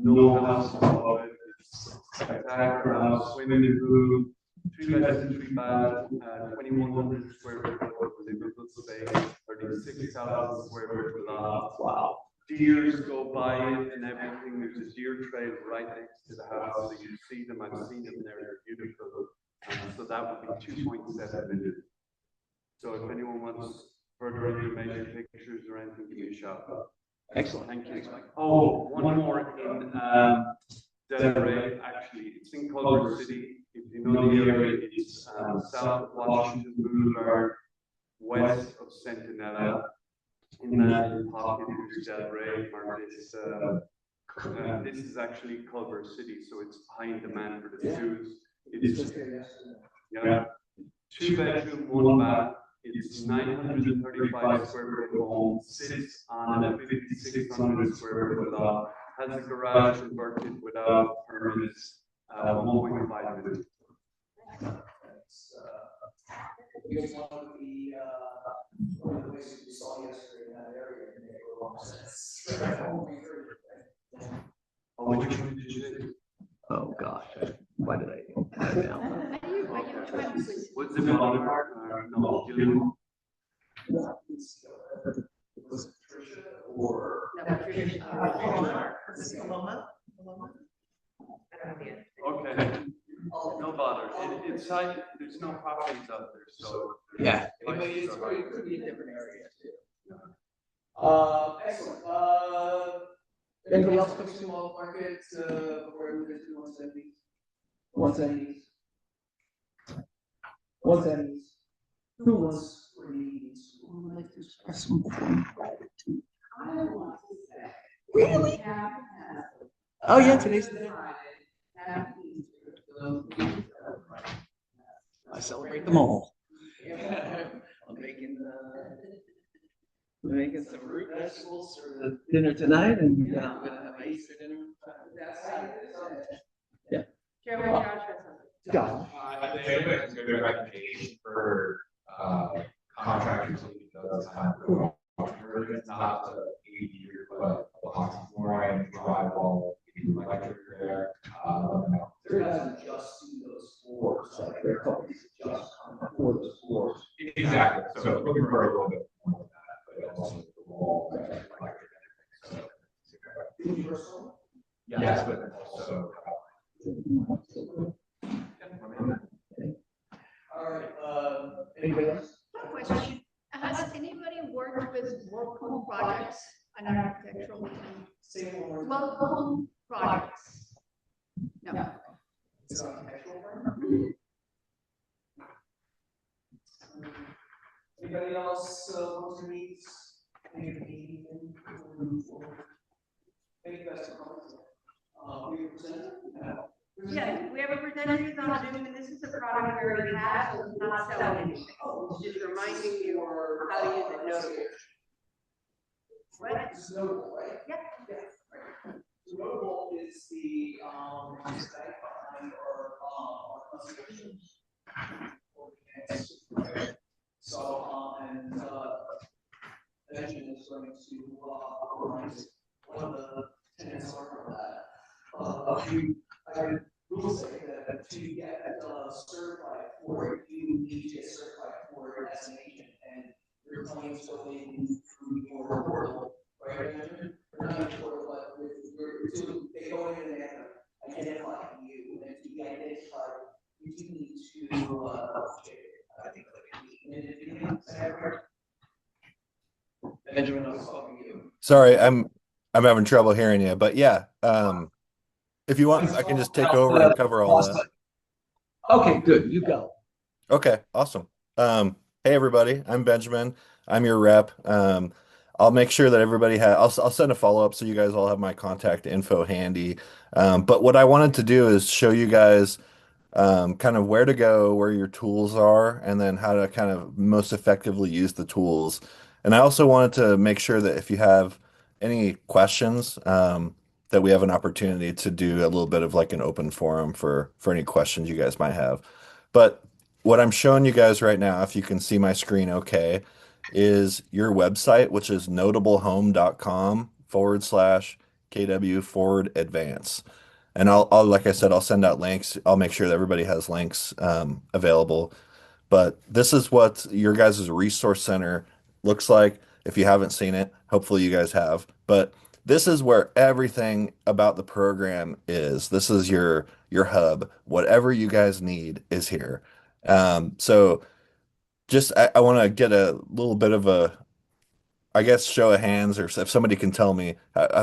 No house above it. It's spectacular house, swimming pool, 3-bedroom, 3-bath, 2,100 square foot of livable space, 36,000 square foot lot. Wow. Deers go by it and everything. There's a deer trail right next to the house, so you see them. I've seen them there. They're beautiful. So that would be 2.7 million. So if anyone wants further information, pictures, or anything, give me a shout. Excellent. Thank you. Oh, one more in Delray. Actually, it's in Culver City. If you know the area, it's south of Washington Boulevard, west of Centinela. In that pocket, there's Delray, this is actually Culver City, so it's high in demand for the schools. It's yeah, 2-bedroom, 1-bath. It's 935 square foot home, sits on a 5,600 square foot lot, has a garage converted without permits, 1.5 million. You guys want the one of the places we saw yesterday in that area, and they were long since. Oh, which one did you do? Oh, gosh. Why did I open that down? What's the bottom part? No, Gillian. Was it Patricia or? No, Patricia. Okay. No bother. Inside, there's no properties out there, so. Yeah, but it could be a different area too. Excellent. Anybody else fixing off market before we move into 170s? 170s. Who wants for these? Who would like to express some form of gratitude? I want to say. Really? Oh yeah, today's the day. I celebrate them all. I'm making some root vegetables for the dinner tonight, and I'm gonna have my Easter dinner. Yeah. Josh. I think it's a good recommendation for contractors who does kind of not the 80-year, but the hockey flooring, drywall, electric there. There doesn't just do those floors, like there are companies that just for those floors. Exactly. So looking for a little bit more of that, but also the wall, electric, so. Universal? Yes, but also. All right, anybody else? Question, has anybody worked with local projects on architectural? Local projects? No. It's architectural firm? Anybody else want to meet? Maybe, maybe that's a comment. We present? No. Yeah, we have a presenter who's on Zoom, and this is a product we already have, so it's not selling anything. It's just reminding you how to use it notably. What? It's notable, right? Yeah. So notable is the aesthetic behind our conservation. So, and Benjamin is going to remind one of the tenants are for that. I will say that to get certified for it, you need to get certified for it as an agent, and your claims go in through your portal, right? Or not your portal, but with your, they go in and they have to identify you, and to be identified, you do need to, I think, like, is that correct? Benjamin, I was talking to you. Sorry, I'm having trouble hearing you, but yeah, if you want, I can just take over and cover all that. Okay, good. You go. Okay, awesome. Hey everybody, I'm Benjamin. I'm your rep. I'll make sure that everybody I'll send a follow-up so you guys all have my contact info handy. But what I wanted to do is show you guys kind of where to go, where your tools are, and then how to kind of most effectively use the tools. And I also wanted to make sure that if you have any questions, that we have an opportunity to do a little bit of like an open forum for any questions you guys might have. But what I'm showing you guys right now, if you can see my screen okay, is your website, which is notablehome.com/KW/advance. And like I said, I'll send out links. I'll make sure that everybody has links available. But this is what your guys' resource center looks like. If you haven't seen it, hopefully you guys have. But this is where everything about the program is. This is your hub. Whatever you guys need is here. So just I want to get a little bit of a, I guess, show of hands, or if somebody can tell me,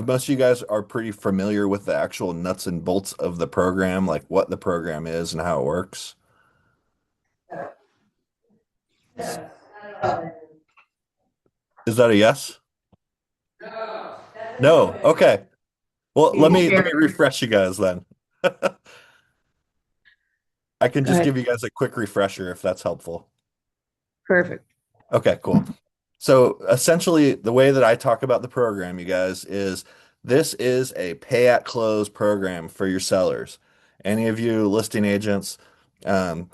most of you guys are pretty familiar with the actual nuts and bolts of the program, like what the program is and how it works. Is that a yes? No. Okay. Well, let me refresh you guys then. I can just give you guys a quick refresher if that's helpful. Perfect. Okay, cool. So essentially, the way that I talk about the program, you guys, is this is a pay at close program for your sellers. Any of you listing agents, um,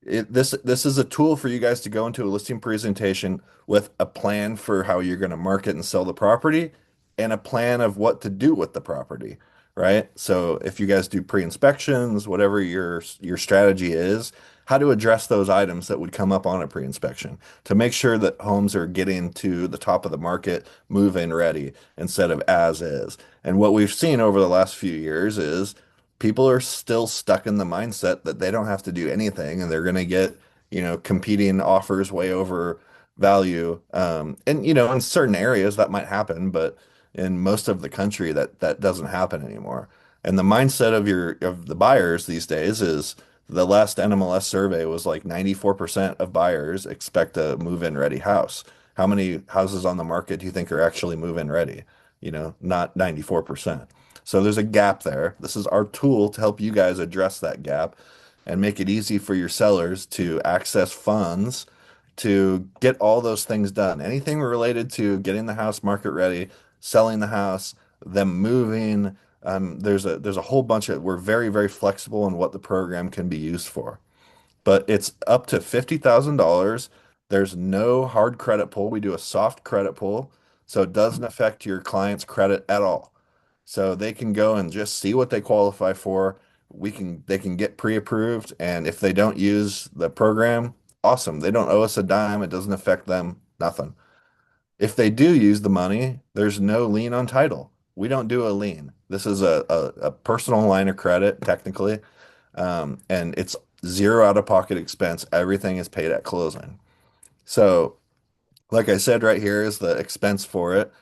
this is a tool for you guys to go into a listing presentation with a plan for how you're going to market and sell the property and a plan of what to do with the property, right? So if you guys do pre-inspections, whatever your strategy is, how to address those items that would come up on a pre-inspection to make sure that homes are getting to the top of the market, move-in ready instead of as is. And what we've seen over the last few years is people are still stuck in the mindset that they don't have to do anything and they're going to get, competing offers way over value. And, in certain areas that might happen, but in most of the country that doesn't happen anymore. And the mindset of the buyers these days is the last NMLS survey was like 94% of buyers expect a move-in ready house. How many houses on the market do you think are actually move-in ready? Not 94%. So there's a gap there. This is our tool to help you guys address that gap and make it easy for your sellers to access funds to get all those things done. Anything related to getting the house market ready, selling the house, them moving. There's a whole bunch of, we're very, very flexible in what the program can be used for. But it's up to $50,000. There's no hard credit pull. We do a soft credit pull, so it doesn't affect your client's credit at all. So they can go and just see what they qualify for. They can get pre-approved, and if they don't use the program, awesome. They don't owe us a dime. It doesn't affect them, nothing. If they do use the money, there's no lien on title. We don't do a lien. This is a personal line of credit, technically. And it's zero out-of-pocket expense. Everything is paid at closing. So, like I said, right here is the expense for it.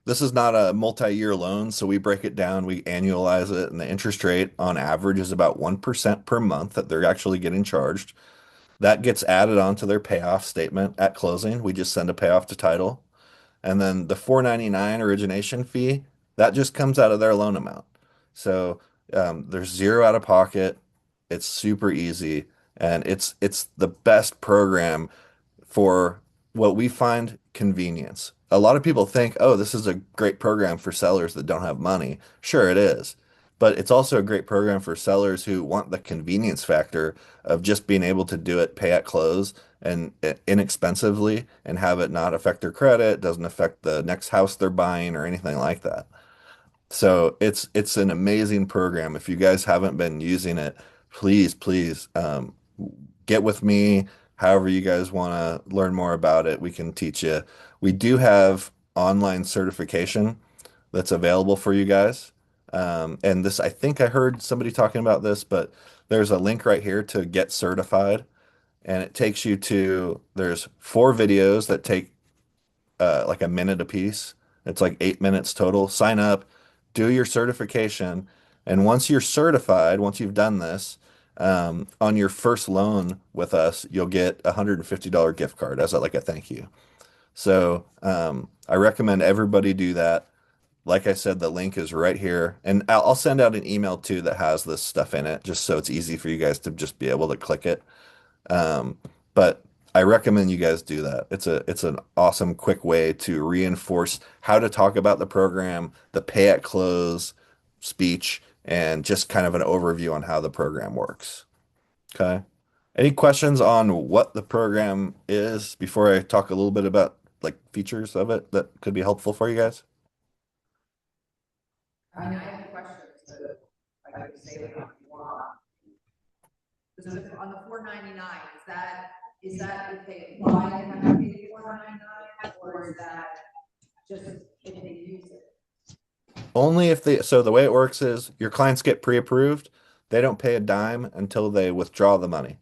This is not a multi-year loan, so we break it down, we annualize it, and the interest rate on average is about 1% per month that they're actually getting charged. That gets added onto their payoff statement at closing. We just send a payoff to title. And then the 499 origination fee, that just comes out of their loan amount. So there's zero out of pocket. It's super easy, and it's the best program for what we find convenience. A lot of people think, oh, this is a great program for sellers that don't have money. Sure, it is. But it's also a great program for sellers who want the convenience factor of just being able to do it pay at close and inexpensively and have it not affect their credit, doesn't affect the next house they're buying or anything like that. So it's an amazing program. If you guys haven't been using it, please get with me. However you guys want to learn more about it, we can teach you. We do have online certification that's available for you guys. And this, I think I heard somebody talking about this, but there's a link right here to get certified, and it takes you to, there's 4 videos that take like a minute apiece. It's like 8 minutes total. Sign up, do your certification, and once you're certified, once you've done this, on your first loan with us, you'll get a $150 gift card as like a thank you. So I recommend everybody do that. Like I said, the link is right here, and I'll send out an email too that has this stuff in it, just so it's easy for you guys to just be able to click it. Um, but I recommend you guys do that. It's an awesome, quick way to reinforce how to talk about the program, the pay at close speech, and just kind of an overview on how the program works. Okay. Any questions on what the program is before I talk a little bit about like features of it that could be helpful for you guys? I mean, I have questions, but I could say them if you want. This is on the 499, is that if they apply, they have to pay the 499, or is that just if they use it? Only if they, so the way it works is your clients get pre-approved, they don't pay a dime until they withdraw the money.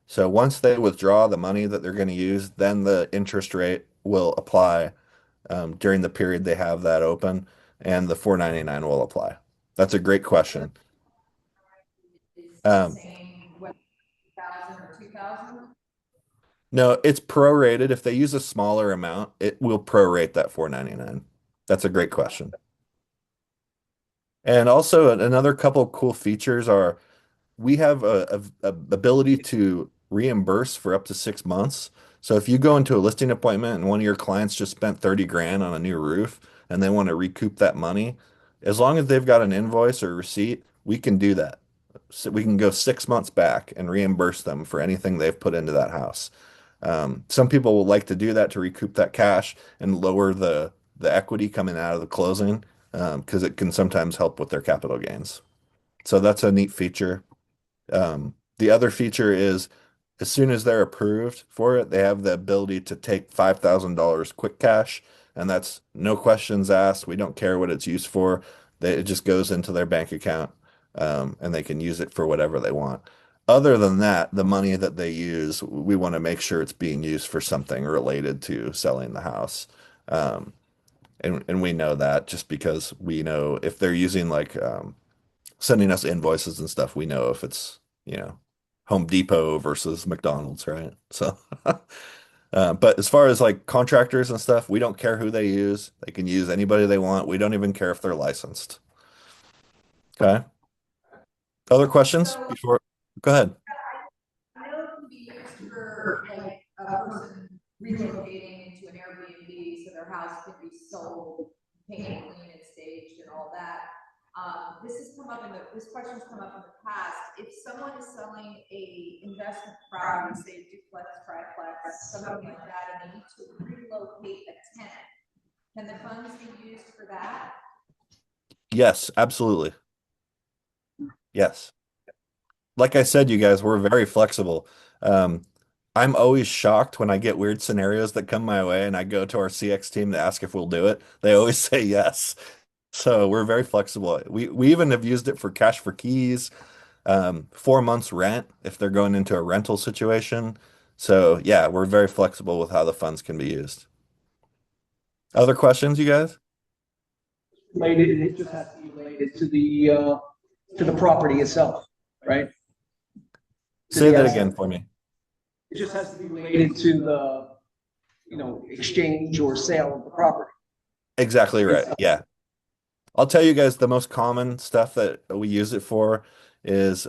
So once they withdraw the money that they're going to use, then the interest rate will apply during the period they have that open, and the 499 will apply. That's a great question. Um, Same, what, 1,000 or 2,000? no, it's prorated. If they use a smaller amount, it will prorate that 499. That's a great question. And also another couple cool features are we have a ability to reimburse for up to 6 months. So if you go into a listing appointment and one of your clients just spent 30 grand on a new roof and they want to recoup that money, as long as they've got an invoice or receipt, we can do that. So we can go 6 months back and reimburse them for anything they've put into that house. Some people will like to do that to recoup that cash and lower the equity coming out of the closing, because it can sometimes help with their capital gains. So that's a neat feature. The other feature is as soon as they're approved for it, they have the ability to take $5,000 quick cash, and that's no questions asked. We don't care what it's used for. It just goes into their bank account, and they can use it for whatever they want. Other than that, the money that they use, we want to make sure it's being used for something related to selling the house. Um, and we know that just because we know if they're using like sending us invoices and stuff, we know if it's, Home Depot versus McDonald's, right? So, but as far as like contractors and stuff, we don't care who they use. They can use anybody they want. We don't even care if they're licensed. Okay. Other questions before? Go ahead. I know it can be used for like a person relocating into an Airbnb, so their house can be sold, painted, clean, and staged, and all that. This question's come up in the past. If someone is selling a investment property, say duplex, triplex, something like that, and they need to relocate a tenant, can the funds be used for that? Yes, absolutely. Yes. Like I said, you guys, we're very flexible. Um, I'm always shocked when I get weird scenarios that come my way and I go to our CX team to ask if we'll do it. They always say yes. So we're very flexible. We even have used it for cash for keys, 4 months rent if they're going into a rental situation. So yeah, we're very flexible with how the funds can be used. Other questions, you guys? Related, it just has to be related to the property itself, right? Say that again for me. It just has to be related to the, exchange or sale of the property. Exactly right. Yeah. I'll tell you guys the most common stuff that we use it for is,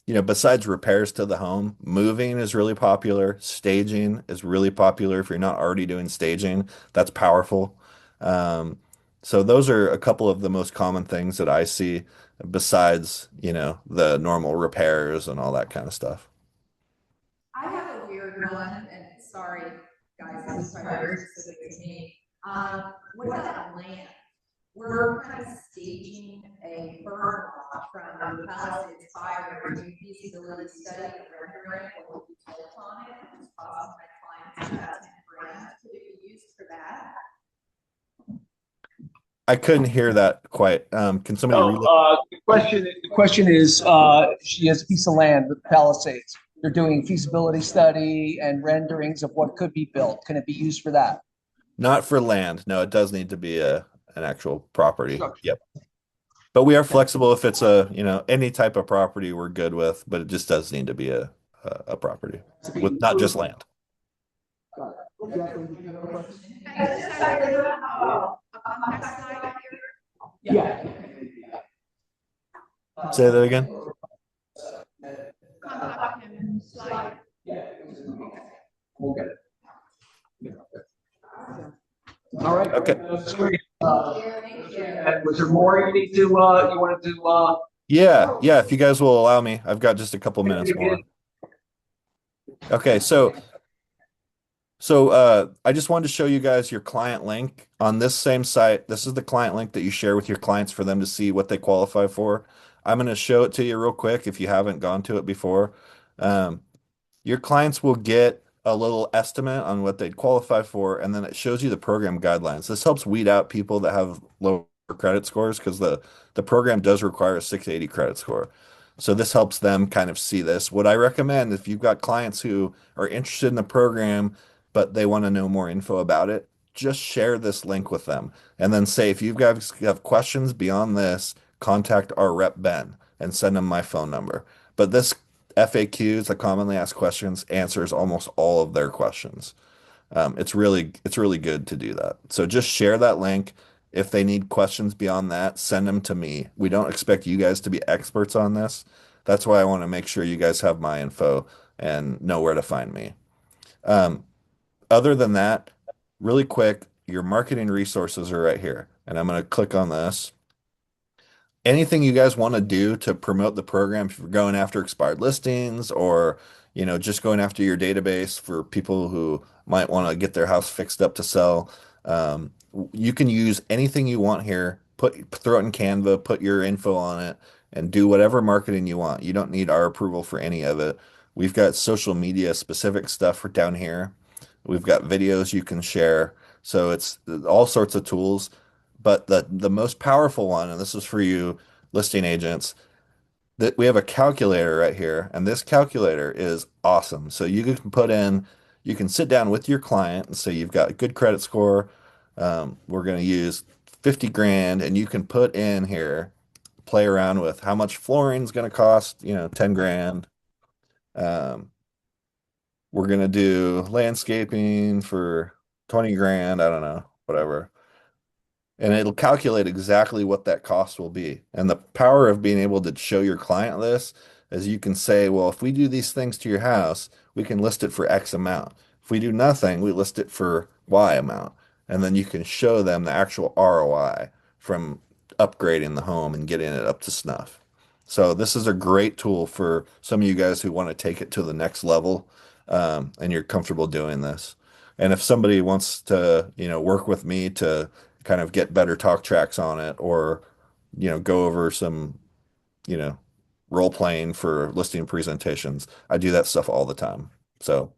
besides repairs to the home, moving is really popular. Staging is really popular. If you're not already doing staging, that's powerful. So those are a couple of the most common things that I see besides, the normal repairs and all that kind of stuff. I have a weird one, and sorry, guys, this is probably very specific to me. What about land? We're kind of staging a burn off from the Palisades fire, doing feasibility study and rendering what would be built on it, which cost my clients about 10 grand. Could it be used for that? I couldn't hear that quite. Can somebody read it? The question is, she has a piece of land with Palisades. They're doing feasibility study and renderings of what could be built. Can it be used for that? Not for land. No, it does need to be an actual property. Yep. But we are flexible if it's any type of property we're good with, but it just does need to be a property with not just land. Yeah. Say that again. We'll get it. All right. Okay. That's great. Was there more you need to, you wanted to, Yeah. If you guys will allow me, I've got just a couple minutes more. Okay, so I just wanted to show you guys your client link on this same site. This is the client link that you share with your clients for them to see what they qualify for. I'm going to show it to you real quick if you haven't gone to it before. Your clients will get a little estimate on what they'd qualify for, and then it shows you the program guidelines. This helps weed out people that have lower credit scores because the program does require a 680 credit score. So this helps them kind of see this. What I recommend if you've got clients who are interested in the program, but they want to know more info about it, just share this link with them. And then say, if you guys have questions beyond this, contact our rep Ben and send them my phone number. But this FAQs, the commonly asked questions, answers almost all of their questions. It's really good to do that. So just share that link. If they need questions beyond that, send them to me. We don't expect you guys to be experts on this. That's why I want to make sure you guys have my info and know where to find me. Other than that, really quick, your marketing resources are right here. And I'm going to click on this. Anything you guys want to do to promote the program, if you're going after expired listings or, just going after your database for people who might want to get their house fixed up to sell, you can use anything you want here, throw it in Canva, put your info on it, and do whatever marketing you want. You don't need our approval for any of it. We've got social media specific stuff for down here. We've got videos you can share. So it's all sorts of tools. But the most powerful one, and this is for you listing agents, that we have a calculator right here, and this calculator is awesome. So you can sit down with your client and say you've got a good credit score. We're going to use 50 grand, and you can put in here, play around with how much flooring is going to cost, 10 grand. We're going to do landscaping for 20 grand. I don't know, whatever. And it'll calculate exactly what that cost will be. And the power of being able to show your client this is you can say, well, if we do these things to your house, we can list it for X amount. If we do nothing, we list it for Y amount. And then you can show them the actual ROI from upgrading the home and getting it up to snuff. So this is a great tool for some of you guys who want to take it to the next level, and you're comfortable doing this. And if somebody wants to, work with me to kind of get better talk tracks on it or, go over some, role playing for listing presentations, I do that stuff all the time. So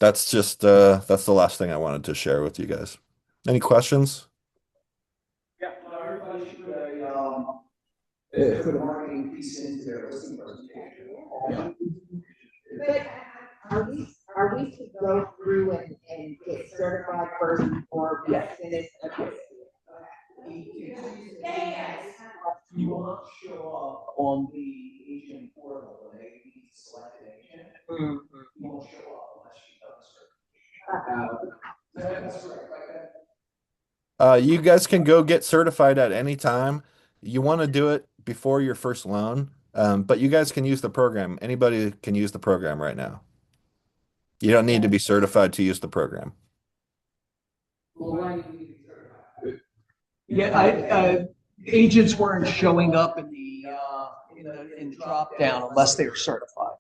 that's the last thing I wanted to share with you guys. Any questions? Yeah, everybody should put a marketing piece into their listing presentation. Yeah. But are we to go through and get certified first before we finish? You will not show up on the agent portal when they select an agent. You won't show That's correct, right? You guys can go get certified at any time. You want to do it before your first loan, but you guys can use the program. Anybody can use the program right now. You don't need to be certified to use the program. Well, why do you need to be certified? Yeah, agents weren't showing up in the drop down unless they were certified.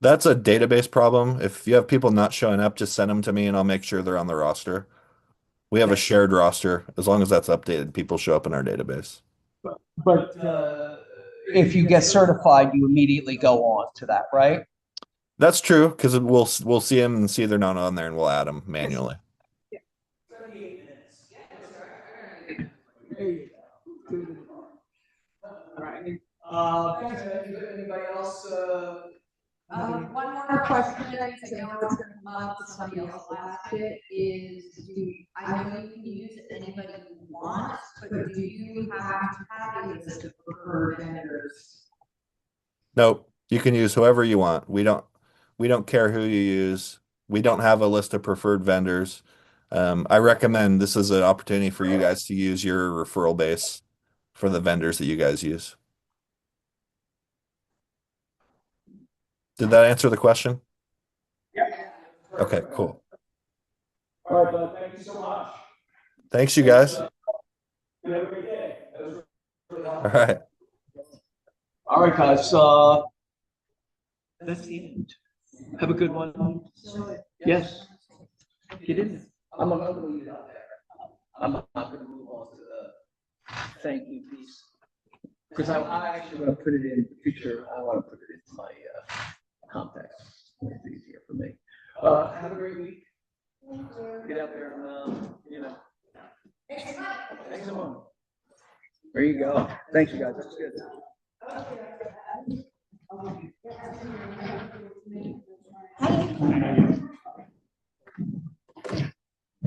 That's a database problem. If you have people not showing up, just send them to me and I'll make sure they're on the roster. We have a shared roster. As long as that's updated, people show up in our database. But if you get certified, you immediately go on to that, right? That's true because we'll see them and see they're not on there and we'll add them manually. There you go. All right. Thanks, anybody else? One more question, because I know it's gonna come up, somebody else will ask it, is I know you can use anybody you want, but do you have to have a list of preferred vendors? Nope. You can use whoever you want. We don't care who you use. We don't have a list of preferred vendors. I recommend this is an opportunity for you guys to use your referral base for the vendors that you guys use. Did that answer the question? Yeah. Okay, cool. All right, bud. Thank you so much. Thanks, you guys. Have a great day. All right. All right, guys. That's the end. Have a good one. Yes. Get in. I'm going to leave it out there. I'm not going to move on to the thank you piece. Because I actually want to put it in the future. I want to put it into my contacts. It's easier for me. Have a great week. Get out there and, Next month. There you go. Thank you, guys. That's good.